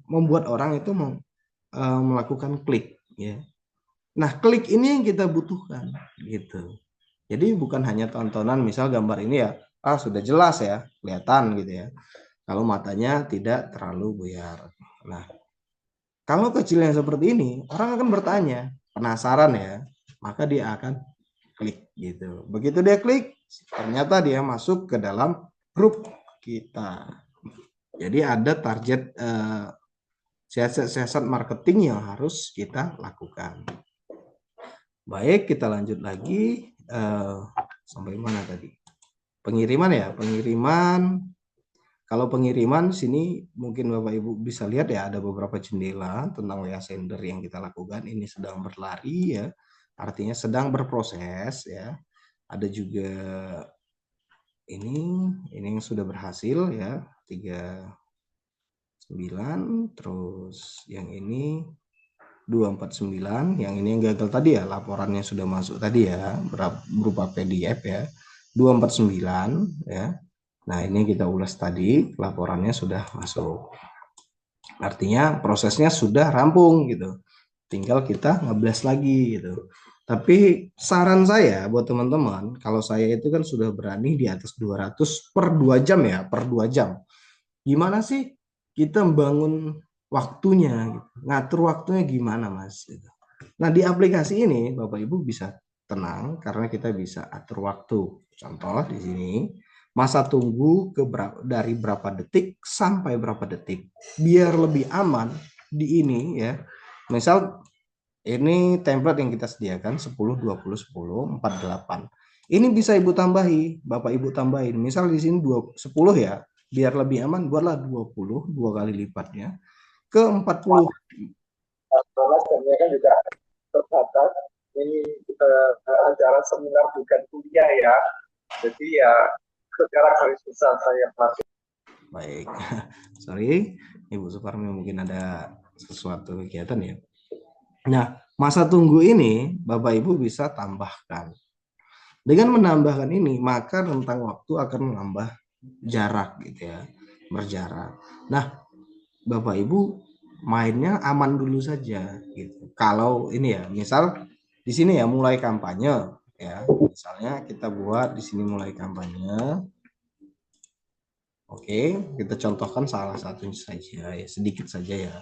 membuat orang itu melakukan klik ya. Nah, klik ini yang kita butuhkan gitu. Jadi bukan hanya tontonan misal gambar ini ya, sudah jelas ya, kelihatan gitu ya. Kalau matanya tidak terlalu buyar. Nah, kalau kecilnya seperti ini, orang akan bertanya, penasaran ya, maka dia akan klik gitu. Begitu dia klik, ternyata dia masuk ke dalam grup kita. Jadi ada target siasat marketing yang harus kita lakukan. Baik, kita lanjut lagi. Sampai mana tadi? Pengiriman ya, pengiriman. Kalau pengiriman sini mungkin Bapak Ibu bisa lihat ya, ada beberapa jendela tentang WA sender yang kita lakukan. Ini sedang berlari ya, artinya sedang berproses ya. Ada juga ini yang sudah berhasil ya, 39, terus yang ini 249, yang ini yang gagal tadi ya, laporannya sudah masuk tadi ya, berupa PDF ya, 249 ya. Nah, ini kita ulas tadi, laporannya sudah masuk. Artinya prosesnya sudah rampung gitu. Tinggal kita ngeblast lagi gitu. Tapi saran saya buat teman-teman, kalau saya itu kan sudah berani di atas 200 per 2 jam ya, per 2 jam. Gimana sih kita membangun waktunya gitu. Ngatur waktunya gimana, Mas gitu. Nah, di aplikasi ini Bapak Ibu bisa tenang karena kita bisa atur waktu. Contoh di sini, masa tunggu dari berapa detik sampai berapa detik. Biar lebih aman di ini ya. Misal ini template yang kita sediakan 10 20 10 48. Ini bisa Ibu tambahi, Bapak Ibu tambahin. Misal di sini 10 ya, biar lebih aman buatlah 20, 2 kali lipatnya ke 40. Karena sebenarnya kan juga terbatas. Ini acara seminar bukan kuliah ya. Jadi ya secara garis besar saya masih. Baik, sorry Ibu Suparmi mungkin ada sesuatu kegiatan ya. Nah, masa tunggu ini Bapak Ibu bisa tambahkan. Dengan menambahkan ini, maka rentang waktu akan menambah jarak gitu ya, berjarak. Nah, Bapak Ibu mainnya aman dulu saja gitu. Kalau ini ya, misal di sini ya mulai kampanye ya. Misalnya kita buat di sini mulai kampanye. Oke, kita contohkan salah satunya saja ya, sedikit saja ya.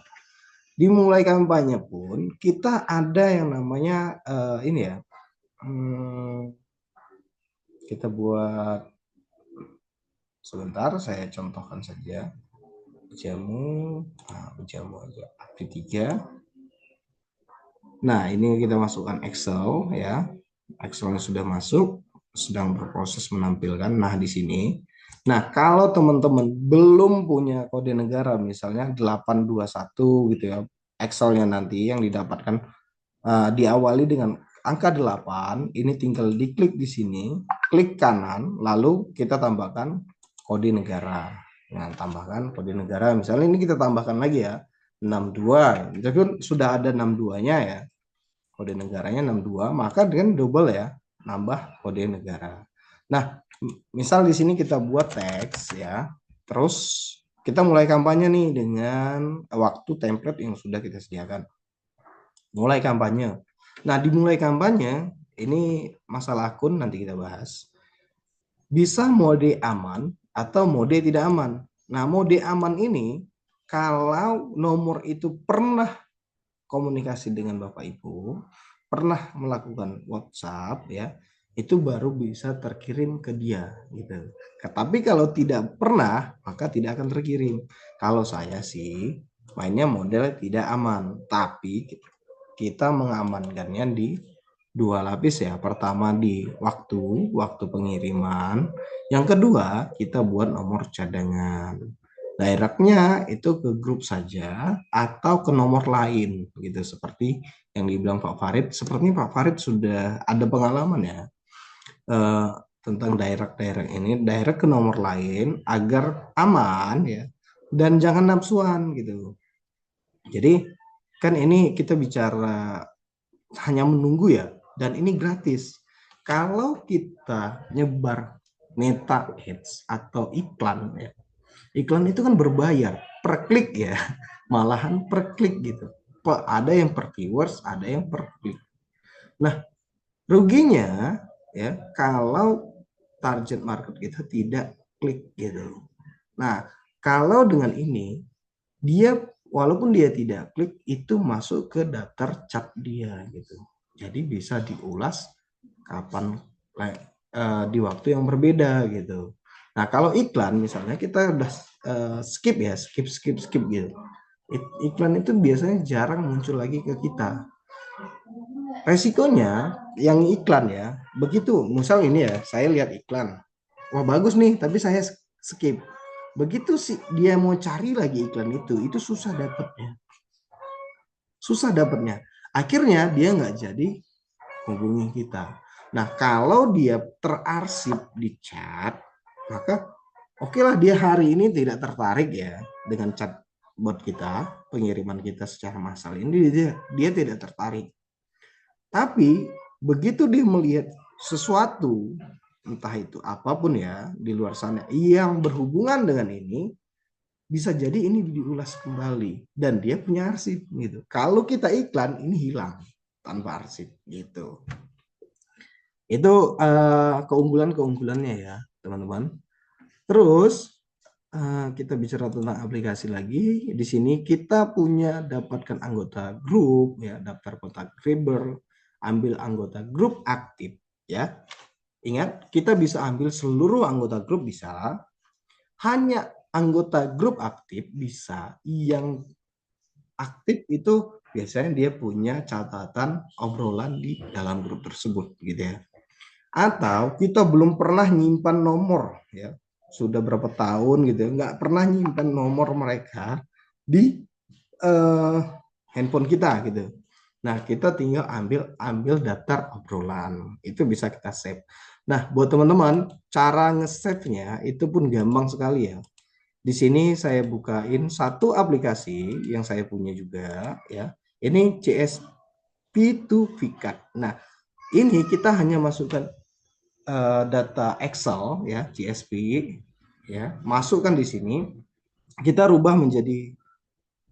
Dimulai kampanye pun kita ada yang namanya ini ya. Kita buat Sebentar, saya contohkan saja. Jamu, jamu aja. Update 3. Nah, ini kita masukkan Excel ya. Excelnya sudah masuk, sedang berproses menampilkan. Nah, di sini. Nah, kalau teman-teman belum punya kode negara, misalnya 821 gitu ya, Excelnya nanti yang didapatkan diawali dengan angka 8, ini tinggal diklik di sini, klik kanan, lalu kita tambahkan kode negara. Nah, tambahkan kode negara, misalnya ini kita tambahkan lagi ya, 62, itu kan sudah ada 62-nya ya, kode negaranya 62, maka dengan double ya, nambah kode negara. Nah, misal di sini kita buat teks ya, terus kita mulai kampanye nih dengan waktu template yang sudah kita sediakan. Mulai kampanye. Nah, dimulai kampanye, ini masalah akun nanti kita bahas. Bisa mode aman atau mode tidak aman. Nah, mode aman ini kalau nomor itu pernah komunikasi dengan Bapak Ibu, pernah melakukan WhatsApp ya, itu baru bisa terkirim ke dia gitu. Tapi kalau tidak pernah, maka tidak akan terkirim. Kalau saya sih mainnya model tidak aman, tapi kita mengamankannya di dua lapis ya. Pertama di waktu pengiriman. Yang kedua, kita buat nomor cadangan. Directnya itu ke grup saja atau ke nomor lain gitu, seperti yang dibilang Pak Farid. Sepertinya Pak Farid sudah ada pengalaman ya eh, tentang direct ini, direct ke nomor lain agar aman ya, dan jangan nafsuan gitu. Jadi kan ini kita bicara hanya menunggu ya, dan ini gratis. Kalau kita nyebar meta ads atau iklan ya, iklan itu kan berbayar per klik ya, malahan per klik gitu. Ada yang per keywords, ada yang per klik. Nah, ruginya ya kalau target market kita tidak klik gitu. Nah, kalau dengan ini dia walaupun dia tidak klik itu masuk ke daftar cap dia gitu. Jadi bisa diulas kapan di waktu yang berbeda gitu. Nah, kalau iklan misalnya kita udah skip ya, skip gitu. Iklan itu biasanya jarang muncul lagi ke kita. Resikonya yang iklan ya, begitu misal ini ya, saya lihat iklan. Wah, bagus nih, tapi saya skip. Begitu sih dia mau cari lagi iklan itu susah dapetnya. Susah dapetnya. Akhirnya dia nggak jadi hubungi kita. Nah, kalau dia terarsip di chat, maka oke lah dia hari ini tidak tertarik ya dengan chat bot kita, pengiriman kita secara massal ini dia tidak tertarik. Tapi begitu dia melihat sesuatu, entah itu apapun ya di luar sana yang berhubungan dengan ini, bisa jadi ini diulas kembali dan dia punya arsip gitu. Kalau kita iklan ini hilang tanpa arsip gitu. Itu keunggulan-keunggulannya ya, teman-teman. Terus kita bicara tentang aplikasi lagi. Di sini kita punya dapatkan anggota grup ya, daftar kontak Grabber, ambil anggota grup aktif ya. Ingat, kita bisa ambil seluruh anggota grup bisa. Hanya anggota grup aktif bisa, yang aktif itu biasanya dia punya catatan obrolan di dalam grup tersebut gitu ya. Atau kita belum pernah nyimpan nomor ya, sudah berapa tahun gitu ya, nggak pernah nyimpan nomor mereka di handphone kita gitu. Nah, kita tinggal ambil daftar obrolan, itu bisa kita save. Nah, buat teman-teman, cara nge-save-nya itu pun gampang sekali ya. Di sini saya bukain satu aplikasi yang saya punya juga ya. Ini CSP2 Vicat. Nah, ini kita hanya masukkan data Excel ya, CSV ya, masukkan di sini, kita rubah menjadi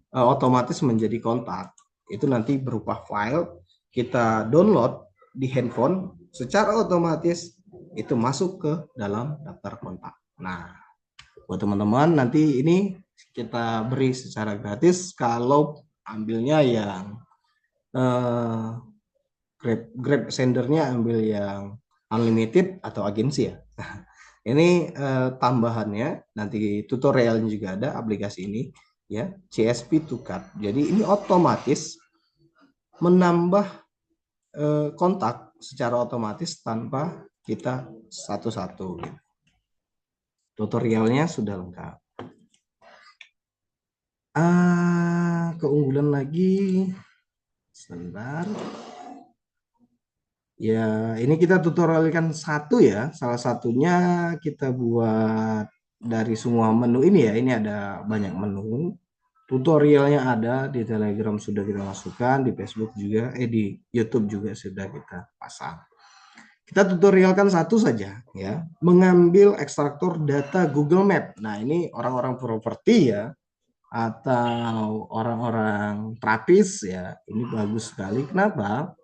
otomatis menjadi kontak. Itu nanti berupa file, kita download di handphone, secara otomatis itu masuk ke dalam daftar kontak. Nah, buat teman-teman nanti ini kita beri secara gratis kalau ambilnya yang Grab sendernya ambil yang unlimited atau agensi ya. Ini tambahannya, nanti tutorialnya juga ada aplikasi ini ya, CSP to Cut. Jadi ini otomatis menambah kontak secara otomatis tanpa kita satu-satu. Tutorialnya sudah lengkap. Keunggulan lagi, sebentar. Ya, ini kita tutorialkan satu ya. Salah satunya kita buat dari semua menu ini ya. Ini ada banyak menu. Tutorialnya ada di Telegram sudah kita masukkan, di Facebook juga, di YouTube juga sudah kita pasang. Kita tutorialkan satu saja ya, mengambil ekstraktor data Google Map. Nah, ini orang-orang properti ya atau orang-orang terapis ya, ini bagus sekali. Kenapa?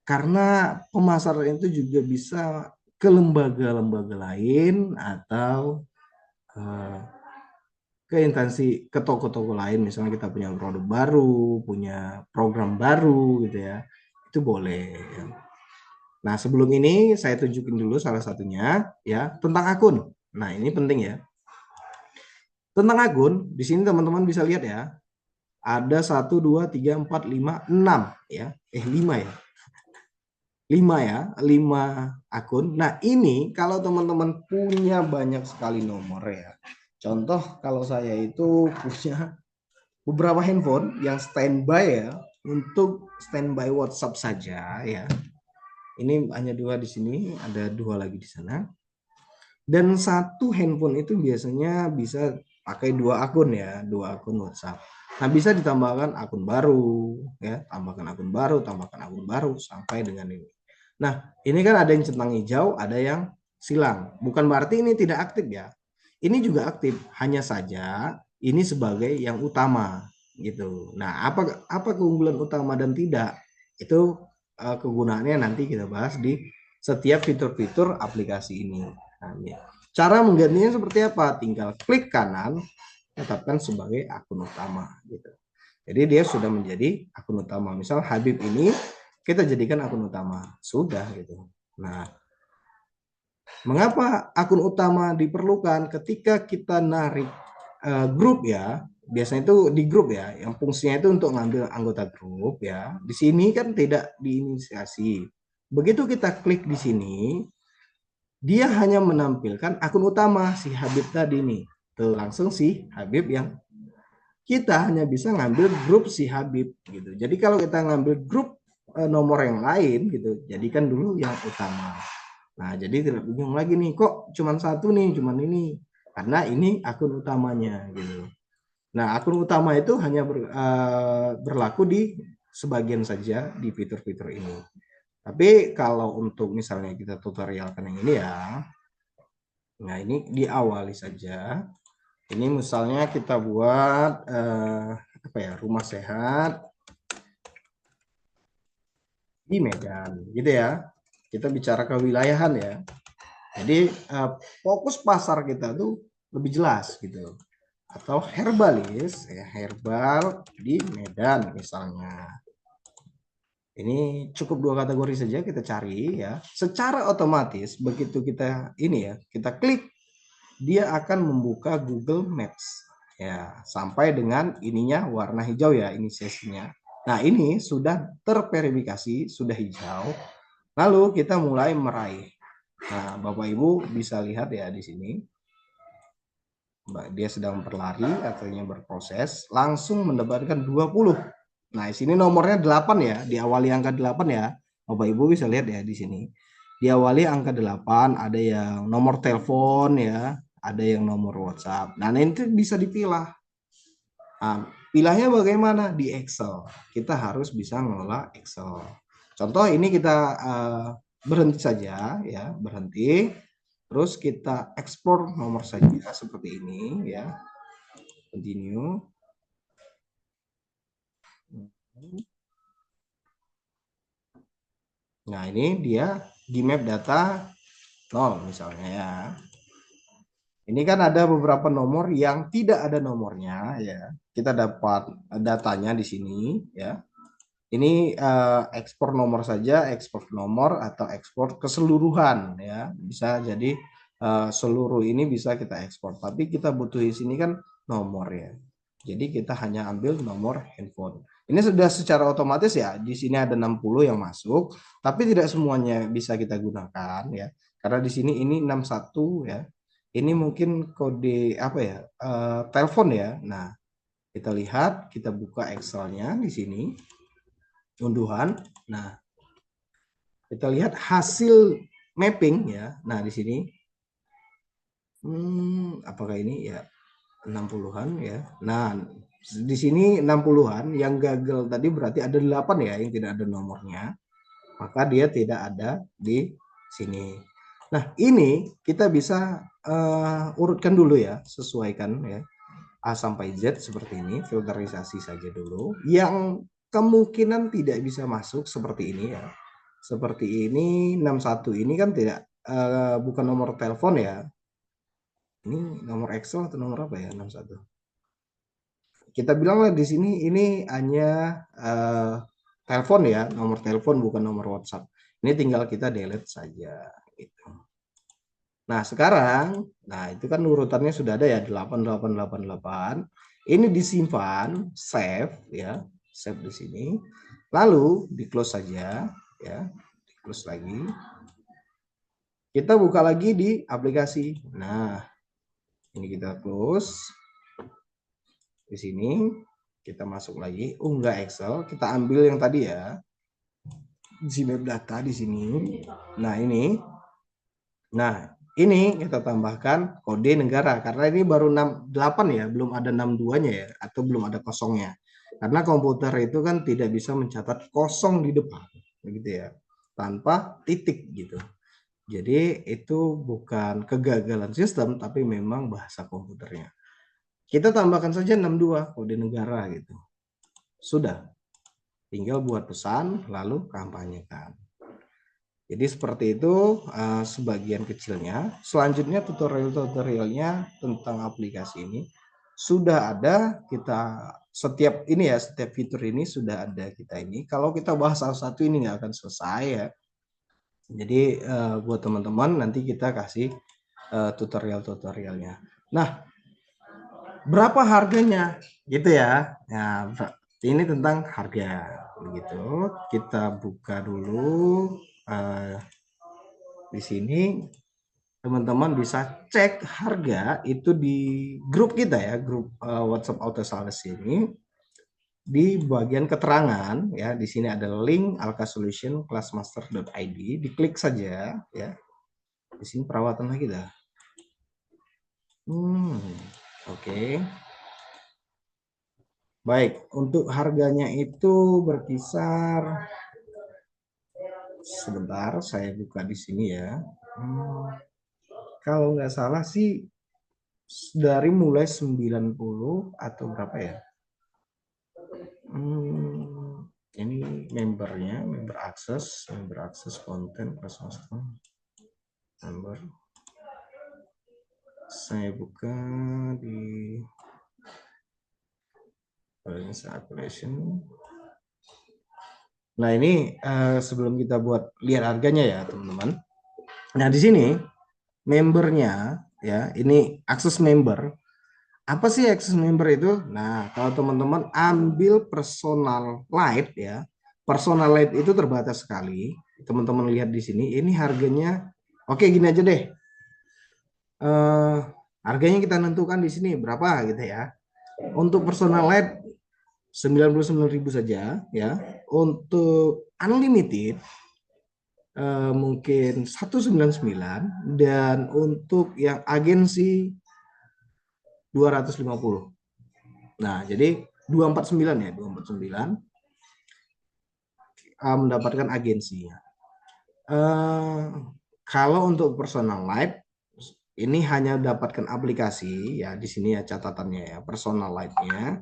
Karena pemasaran itu juga bisa ke lembaga-lembaga lain atau eh, ke instansi, ke toko-toko lain, misalnya kita punya produk baru, punya program baru gitu ya, itu boleh ya. Nah, sebelum ini saya tunjukin dulu salah satunya ya, tentang akun. Nah, ini penting ya. Tentang akun, di sini teman-teman bisa lihat ya, ada 1, 2, 3, 4, 5, 6 ya. 5 ya. 5 ya, 5 akun. Nah, ini kalau teman-teman punya banyak sekali nomor ya. Contoh kalau saya itu punya beberapa handphone yang standby ya, untuk standby WhatsApp saja ya. Ini hanya 2 di sini, ada 2 lagi di sana. Dan satu handphone itu biasanya bisa pakai 2 akun ya, 2 akun WhatsApp. Nah, bisa ditambahkan akun baru ya, tambahkan akun baru, tambahkan akun baru sampai dengan ini. Nah, ini kan ada yang centang hijau, ada yang silang. Bukan berarti ini tidak aktif ya. Ini juga aktif, hanya saja ini sebagai yang utama gitu. Nah, apa keunggulan utama dan tidak? Itu kegunaannya nanti kita bahas di setiap fitur-fitur aplikasi ini. Nah, ya. Cara menggantinya seperti apa? Tinggal klik kanan, tetapkan sebagai akun utama gitu. Jadi dia sudah menjadi akun utama. Misal Habib ini kita jadikan akun utama. Sudah gitu. Nah, mengapa akun utama diperlukan ketika kita narik grup ya? Biasanya itu di grup ya, yang fungsinya itu untuk ngambil anggota grup ya. Di sini kan tidak diinisiasi. Begitu kita klik di sini, dia hanya menampilkan akun utama si Habib tadi nih. Tuh langsung si Habib yang kita hanya bisa ngambil grup si Habib gitu. Jadi kalau kita ngambil grup nomor yang lain gitu, jadikan dulu yang utama. Nah, jadi tidak bingung lagi nih, kok cuman satu nih, cuman ini. Karena ini akun utamanya gitu. Nah, akun utama itu hanya berlaku di sebagian saja di fitur-fitur ini. Tapi kalau untuk misalnya kita tutorialkan yang ini ya, nah ini diawali saja. Ini misalnya kita buat apa ya, rumah sehat di Medan, gitu ya. Kita bicara kewilayahan ya. Jadi fokus pasar kita tuh lebih jelas gitu. Atau herbalis, ya, herbal di Medan misalnya. Ini cukup 2 kategori saja kita cari ya. Secara otomatis begitu kita ini ya, kita klik, dia akan membuka Google Maps ya, sampai dengan ininya warna hijau ya, ini sesinya. Nah, ini sudah terverifikasi, sudah hijau. Lalu kita mulai meraih. Nah, Bapak Ibu bisa lihat ya di sini. Dia sedang berlari, artinya berproses, langsung mendapatkan 20. Nah, di sini nomornya 8 ya, diawali angka 8 ya. Bapak Ibu bisa lihat ya di sini. Diawali angka 8, ada yang nomor telepon ya, ada yang nomor WhatsApp. Nah, nanti bisa dipilah. Nah, pilahnya bagaimana? Di Excel. Kita harus bisa ngelola Excel. Contoh ini kita berhenti saja ya, berhenti. Terus kita ekspor nomor saja seperti ini ya. Continue. Nah, ini dia di map data 0 misalnya ya. Ini kan ada beberapa nomor yang tidak ada nomornya ya. Kita dapat datanya di sini ya. Ini ekspor nomor saja, ekspor nomor atau ekspor keseluruhan ya. Bisa jadi seluruh ini bisa kita ekspor. Tapi kita butuh di sini kan nomor ya. Jadi kita hanya ambil nomor handphone. Ini sudah secara otomatis ya. Di sini ada 60 yang masuk, tapi tidak semuanya bisa kita gunakan ya. Karena di sini ini 61 ya. Ini mungkin kode apa ya? Telepon ya. Nah, kita lihat, kita buka Excel-nya di sini. Unduhan. Nah, kita lihat hasil mapping ya. Nah, di sini apakah ini ya 60-an ya. Nah, di sini 60-an yang gagal tadi berarti ada 8 ya yang tidak ada nomornya. Maka dia tidak ada di sini. Nah, ini kita bisa urutkan dulu ya, sesuaikan ya. A sampai Z seperti ini, filterisasi saja dulu. Yang kemungkinan tidak bisa masuk seperti ini ya. Seperti ini 61 ini kan tidak bukan nomor telepon ya. Ini nomor Excel atau nomor apa ya 61? Kita bilanglah di sini ini hanya telepon ya, nomor telepon bukan nomor WhatsApp. Ini tinggal kita delete saja gitu. Nah, sekarang itu kan urutannya sudah ada ya 8888. Ini disimpan, save ya, save di sini. Lalu di close saja ya, di close lagi. Kita buka lagi di aplikasi. Nah, ini kita close. Di sini kita masuk lagi, unggah Excel, kita ambil yang tadi ya. Gmap data di sini. Nah, ini. Nah, ini kita tambahkan kode negara karena ini baru 68 ya, belum ada 62-nya ya atau belum ada kosongnya. Karena komputer itu kan tidak bisa mencatat kosong di depan, begitu ya. Tanpa titik gitu. Jadi itu bukan kegagalan sistem tapi memang bahasa komputernya. Kita tambahkan saja 62 kode negara gitu. Sudah. Tinggal buat pesan lalu kampanyekan. Jadi seperti itu sebagian kecilnya. Selanjutnya tutorial-tutorialnya tentang aplikasi ini sudah ada. Kita setiap ini ya, setiap fitur ini sudah ada kita ini. Kalau kita bahas satu-satu ini nggak akan selesai ya. Jadi buat teman-teman nanti kita kasih tutorial-tutorialnya. Nah, berapa harganya gitu ya. Nah, ini tentang harga begitu. Kita buka dulu di sini teman-teman bisa cek harga itu di grup kita ya, grup WhatsApp Auto Sales ini. Di bagian keterangan ya, di sini ada link Alka Solution classmaster.id, diklik saja ya. Di sini perawatan lagi dah. Oke. Baik, untuk harganya itu berkisar, sebentar saya buka di sini ya. Kalau nggak salah sih dari mulai 90 atau berapa ya? Ini membernya, member akses konten member. Saya buka di application. Nah, ini sebelum kita buat lihat harganya ya, teman-teman. Nah, di sini membernya ya, ini akses member. Apa sih akses member itu? Nah, kalau teman-teman ambil personal light ya, personal light itu terbatas sekali. Teman-teman lihat di sini, ini harganya, oke gini aja deh. Harganya kita tentukan di sini berapa gitu ya. Untuk personal light 99.000 saja ya. Untuk unlimited mungkin 199, dan untuk yang agensi 250. Nah, jadi 249 ya, 249 mendapatkan agensi. Kalau untuk personal light ini hanya dapatkan aplikasi ya, di sini ya catatannya ya, personal light-nya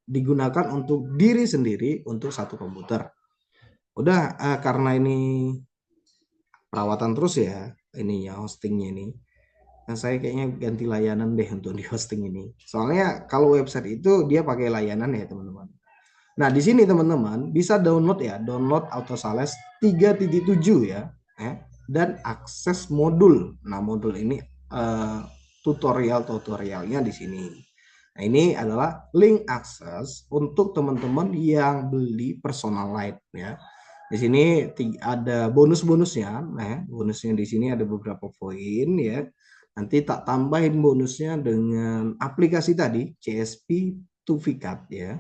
digunakan untuk diri sendiri untuk satu komputer. Udah karena ini perawatan terus ya, ini ya hostingnya ini. Nah, saya kayaknya ganti layanan deh untuk di hosting ini. Soalnya kalau website itu dia pakai layanan ya, teman-teman. Nah, di sini teman-teman bisa download ya, download Auto Sales 3.7 ya. dan akses modul. Nah, modul ini tutorialnya di sini. Nah, ini adalah link akses untuk teman-teman yang beli Personalight ya. Di sini ada bonus-bonusnya. Nah, bonusnya di sini ada beberapa poin ya. Nanti tak tambahin bonusnya dengan aplikasi tadi CSP Tuvikat ya.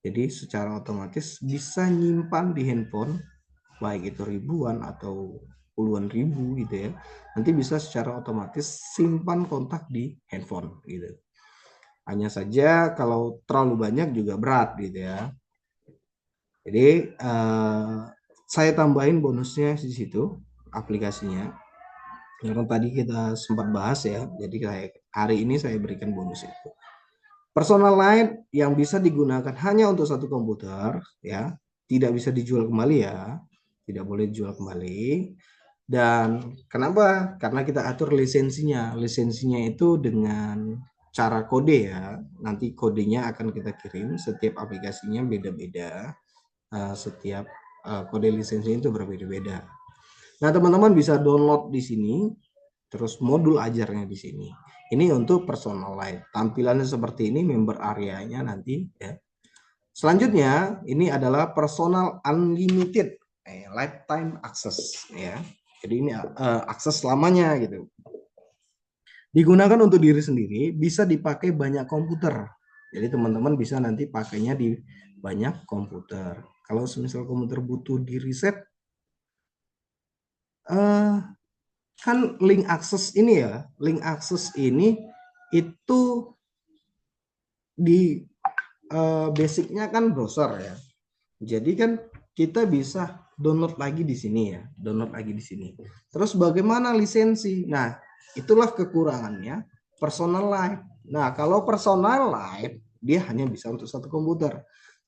Jadi secara otomatis bisa nyimpan di handphone, baik itu ribuan atau puluhan ribu gitu ya. Nanti bisa secara otomatis simpan kontak di handphone gitu. Hanya saja kalau terlalu banyak juga berat gitu ya. Jadi saya tambahin bonusnya di situ aplikasinya. Karena tadi kita sempat bahas ya. Jadi hari ini saya berikan bonus itu. Personalight yang bisa digunakan hanya untuk satu komputer ya, tidak bisa dijual kembali ya. Tidak boleh dijual kembali. Dan kenapa? Karena kita atur lisensinya. Lisensinya itu dengan cara kode ya. Nanti kodenya akan kita kirim. Setiap aplikasinya beda-beda. Setiap kode lisensinya itu berbeda-beda. Nah, teman-teman bisa download di sini. Terus modul ajarnya di sini. Ini untuk Personalight. Tampilannya seperti ini, member areanya nanti ya. Selanjutnya, ini adalah Personal Unlimited lifetime access ya. Jadi ini akses selamanya gitu. Digunakan untuk diri sendiri, bisa dipakai banyak komputer. Jadi teman-teman bisa nanti pakainya di banyak komputer. Kalau misal komputer butuh di reset, kan link akses ini ya, link akses ini itu di basicnya kan browser ya. Jadi kan kita bisa download lagi di sini ya, download lagi di sini. Terus bagaimana lisensi? Nah, itulah kekurangannya Personalight. Nah, kalau Personalight dia hanya bisa untuk satu komputer.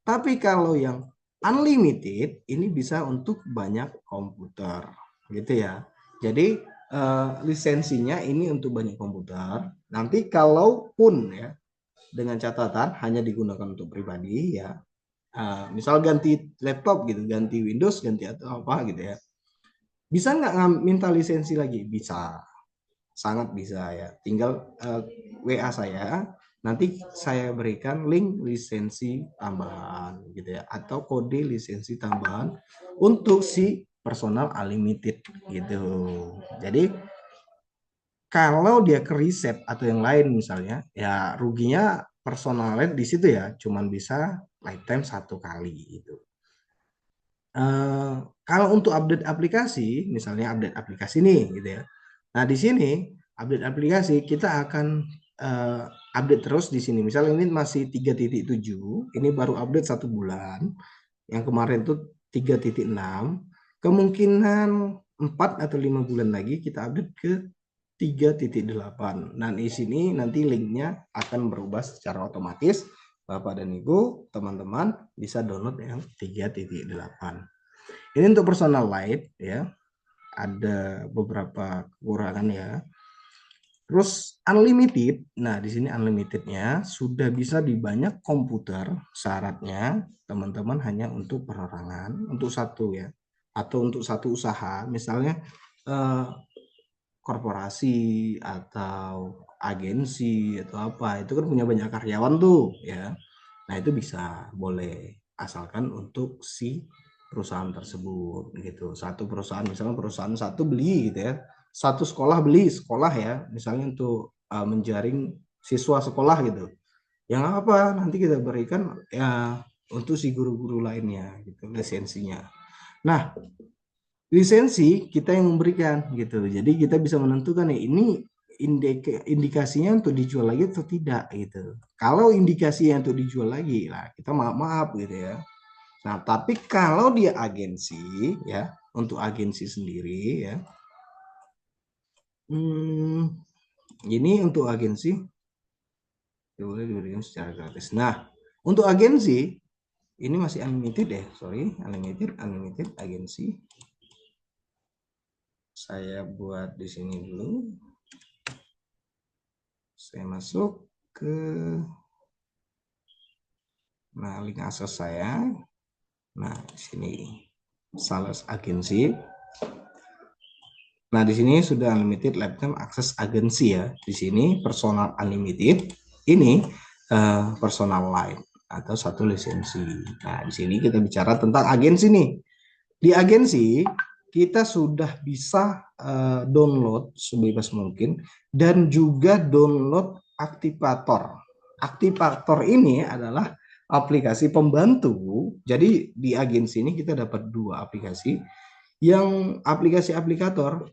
Tapi kalau yang unlimited ini bisa untuk banyak komputer, gitu ya. Jadi lisensinya ini untuk banyak komputer. Nanti kalaupun ya dengan catatan hanya digunakan untuk pribadi ya. Misal ganti laptop gitu, ganti Windows, ganti atau apa gitu ya. Bisa nggak minta lisensi lagi? Bisa, sangat bisa ya. Tinggal WA saya, nanti saya berikan link lisensi tambahan gitu ya, atau kode lisensi tambahan untuk si personal unlimited gitu. Jadi kalau dia ke riset atau yang lain misalnya, ya ruginya personalnya di situ ya, cuman bisa lifetime satu kali gitu. Kalau untuk update aplikasi, misalnya update aplikasi nih gitu ya. Nah di sini update aplikasi kita akan update terus di sini. Misalnya ini masih 3.7, ini baru update 1 bulan. Yang kemarin tuh 3.6, kemungkinan 4 atau 5 bulan lagi kita update ke 3.8. Nah, di sini nanti linknya akan berubah secara otomatis. Bapak dan Ibu, teman-teman bisa download yang 3.8. Ini untuk Personalight ya. Ada beberapa kekurangan ya. Terus unlimited. Nah, di sini unlimitednya sudah bisa di banyak komputer. Syaratnya teman-teman hanya untuk perorangan, untuk satu ya, atau untuk satu usaha. Misalnya korporasi atau agensi atau apa, itu kan punya banyak karyawan tuh ya. Nah, itu bisa, boleh, asalkan untuk si perusahaan tersebut gitu. Satu perusahaan, misalnya perusahaan satu beli gitu ya. Satu sekolah beli sekolah ya, misalnya untuk menjaring siswa sekolah gitu. Yang apa? Nanti kita berikan ya untuk si guru-guru lainnya gitu lisensinya. Nah, lisensi kita yang memberikan gitu. Jadi kita bisa menentukan nih ini indikasinya untuk dijual lagi atau tidak gitu. Kalau indikasinya untuk dijual lagi, lah kita maaf gitu ya. Nah, tapi kalau dia agensi ya, untuk agensi sendiri ya. Ini untuk agensi boleh diberikan secara gratis. Nah, untuk agensi ini masih unlimited ya, sorry, unlimited agensi. Saya buat di sini dulu. Saya masuk ke link akses saya. Nah, di sini sales agensi. Nah, di sini sudah unlimited lifetime access agency ya. Di sini personal unlimited, ini personal line atau satu lisensi. Nah, di sini kita bicara tentang agensi nih. Di agensi kita sudah bisa download sebebas mungkin dan juga download aktivator. Aktivator ini adalah aplikasi pembantu. Jadi di agensi ini kita dapat dua aplikasi, yang aplikasi aplikator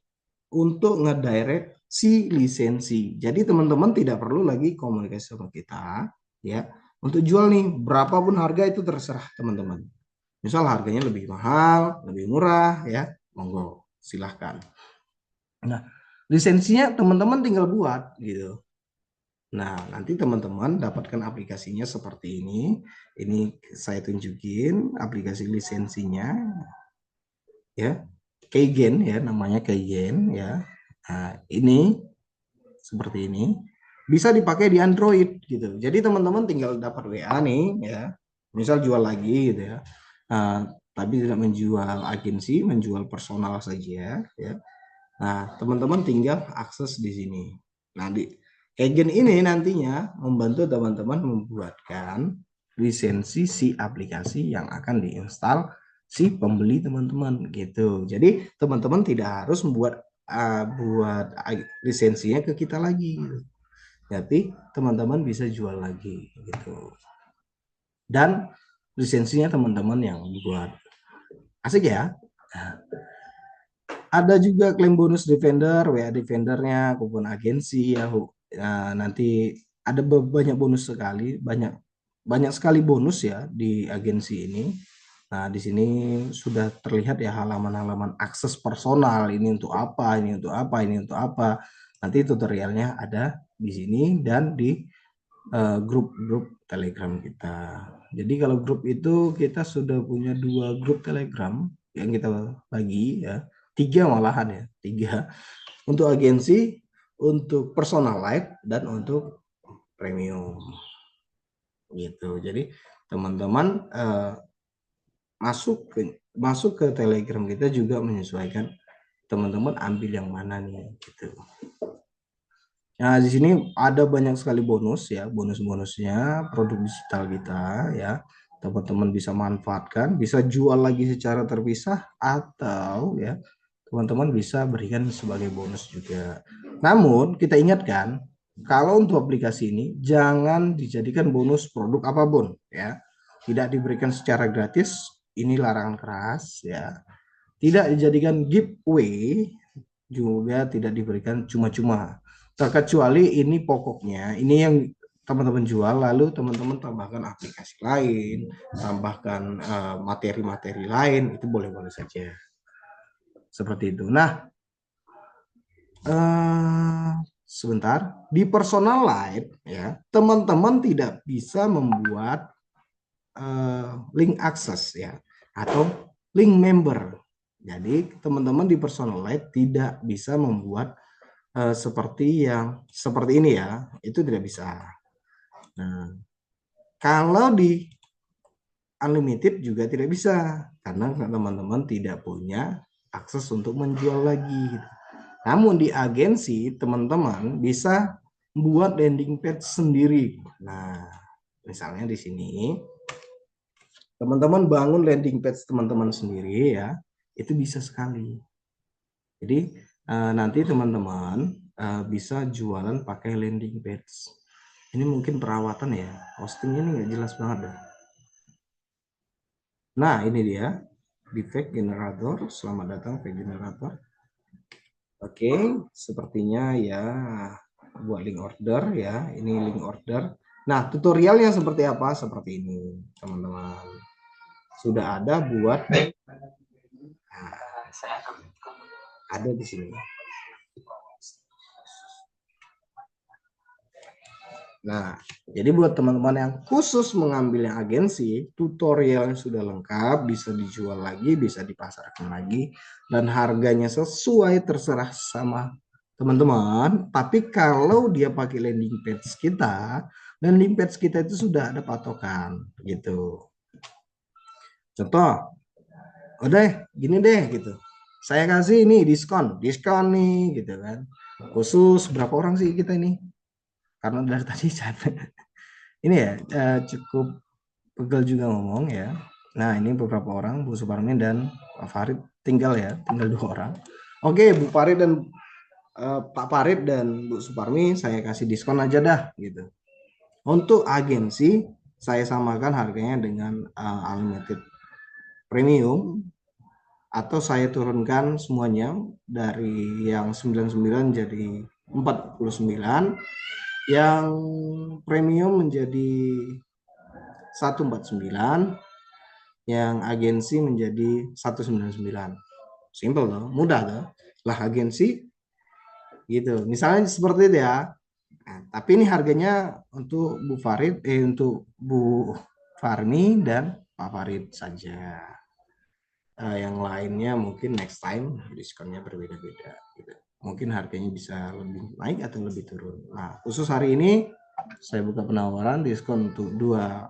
untuk ngedirect si lisensi. Jadi teman-teman tidak perlu lagi komunikasi sama kita ya. Untuk jual nih berapapun harga itu terserah teman-teman. Misal harganya lebih mahal, lebih murah ya, monggo silahkan. Nah, lisensinya teman-teman tinggal buat gitu. Nah, nanti teman-teman dapatkan aplikasinya seperti ini. Ini saya tunjukin aplikasi lisensinya ya. Keygen ya, namanya Keygen ya. Nah, ini seperti ini. Bisa dipakai di Android gitu. Jadi teman-teman tinggal dapat WA nih ya. Misal jual lagi gitu ya. Tapi tidak menjual agensi, menjual personal saja ya. Nah, teman-teman tinggal akses di sini. Nah, di Keygen ini nantinya membantu teman-teman membuatkan lisensi si aplikasi yang akan diinstal si pembeli teman-teman gitu. Jadi teman-teman tidak harus buat lisensinya ke kita lagi gitu. Jadi teman-teman bisa jual lagi gitu. Dan lisensinya teman-teman yang buat. Asik ya. Nah, ada juga klaim bonus Defender, WA Defendernya, kupon agensi ya. Nah, nanti ada banyak bonus sekali, banyak sekali bonus ya di agensi ini. Nah, di sini sudah terlihat ya halaman-halaman akses personal, ini untuk apa, ini untuk apa, ini untuk apa. Nanti tutorialnya ada di sini dan di grup-grup Telegram kita. Jadi kalau grup itu kita sudah punya 2 grup Telegram yang kita bagi ya, 3 malahan ya, 3 untuk agensi, untuk personal light dan untuk premium gitu. Jadi teman-teman masuk ke Telegram kita juga menyesuaikan teman-teman ambil yang mana nih gitu. Nah, di sini ada banyak sekali bonus ya, bonus-bonusnya produk digital kita ya. Teman-teman bisa manfaatkan, bisa jual lagi secara terpisah atau ya teman-teman bisa berikan sebagai bonus juga. Namun kita ingatkan kalau untuk aplikasi ini jangan dijadikan bonus produk apapun ya. Tidak diberikan secara gratis, ini larangan keras ya. Tidak dijadikan giveaway, juga tidak diberikan cuma-cuma. Terkecuali ini pokoknya, ini yang teman-teman jual, lalu teman-teman tambahkan aplikasi lain, tambahkan materi-materi lain, itu boleh-boleh saja. Seperti itu. Nah, sebentar, di personal light ya, teman-teman tidak bisa membuat link akses ya, atau link member. Jadi teman-teman di personal light tidak bisa membuat seperti ini ya, itu tidak bisa. Nah, kalau di unlimited juga tidak bisa karena teman-teman tidak punya akses untuk menjual lagi. Namun di agensi teman-teman bisa buat landing page sendiri. Nah, misalnya di sini teman-teman bangun landing page teman-teman sendiri ya, itu bisa sekali. Jadi nanti teman-teman bisa jualan pakai landing page. Ini mungkin perawatan ya, hostingnya ini nggak jelas banget dah. Nah ini dia, di fake generator. Selamat datang fake generator. Oke, sepertinya ya buat link order ya. Ini link order. Nah tutorialnya seperti apa? Seperti ini teman-teman. Sudah ada buat ada di sini. Nah, jadi buat teman-teman yang khusus mengambil yang agensi, tutorialnya sudah lengkap, bisa dijual lagi, bisa dipasarkan lagi, dan harganya sesuai terserah sama teman-teman. Tapi kalau dia pakai landing page kita, landing page kita itu sudah ada patokan, gitu. Contoh, udah gini deh gitu. saya kasih ini diskon nih gitu kan. Khusus berapa orang sih kita ini? Karena dari tadi ini ya cukup pegel juga ngomong ya. Nah ini beberapa orang, Bu Suparmi dan Pak Farid tinggal dua orang. Oke, Bu Farid dan Pak Farid dan Bu Suparmi saya kasih diskon aja dah gitu. Untuk agensi saya samakan harganya dengan unlimited premium atau saya turunkan semuanya dari yang 99 jadi 49, yang premium menjadi 149, yang agensi menjadi 199. Simple loh, mudah loh. Lah agensi gitu. Misalnya seperti itu ya. Nah, tapi ini harganya untuk Bu Farid, untuk Bu Farni dan Pak Farid saja. Yang lainnya mungkin next time diskonnya berbeda-beda. Gitu. Mungkin harganya bisa lebih naik atau lebih turun. Nah, khusus hari ini saya buka penawaran diskon untuk 2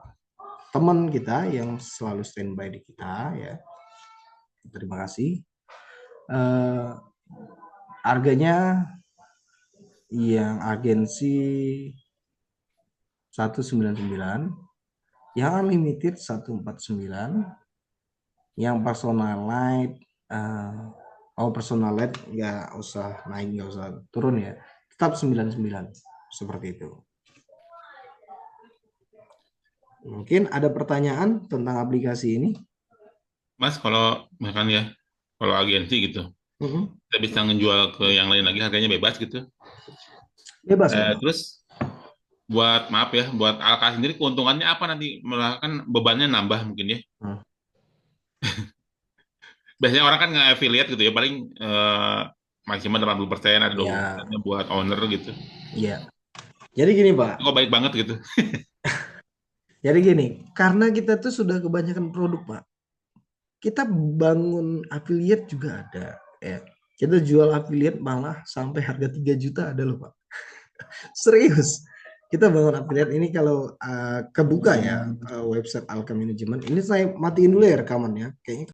teman kita yang selalu standby di kita ya. Terima kasih. Harganya yang agensi 199, yang unlimited 149, yang personalized personalized nggak usah naik, nggak usah turun ya, tetap 99 seperti itu. Mungkin ada pertanyaan tentang aplikasi ini? Mas, kalau misalkan ya, kalau agensi gitu, kita bisa ngejual ke yang lain lagi harganya bebas gitu. Bebas kok. Terus buat maaf ya, buat Alka sendiri keuntungannya apa nanti? Malah kan bebannya nambah mungkin ya. Biasanya orang kan nge-affiliate gitu ya, paling maksimal 80%, ada 20% buat owner gitu. Iya. Jadi gini Pak. Kok baik banget gitu. Jadi gini, karena kita tuh sudah kebanyakan produk Pak. Kita bangun affiliate juga ada ya. Kita jual affiliate malah sampai harga 3 juta ada loh Pak. Serius. Kita bangun affiliate ini kalau kebuka ya website Alka Management. Ini saya matiin dulu ya rekamannya. Kayaknya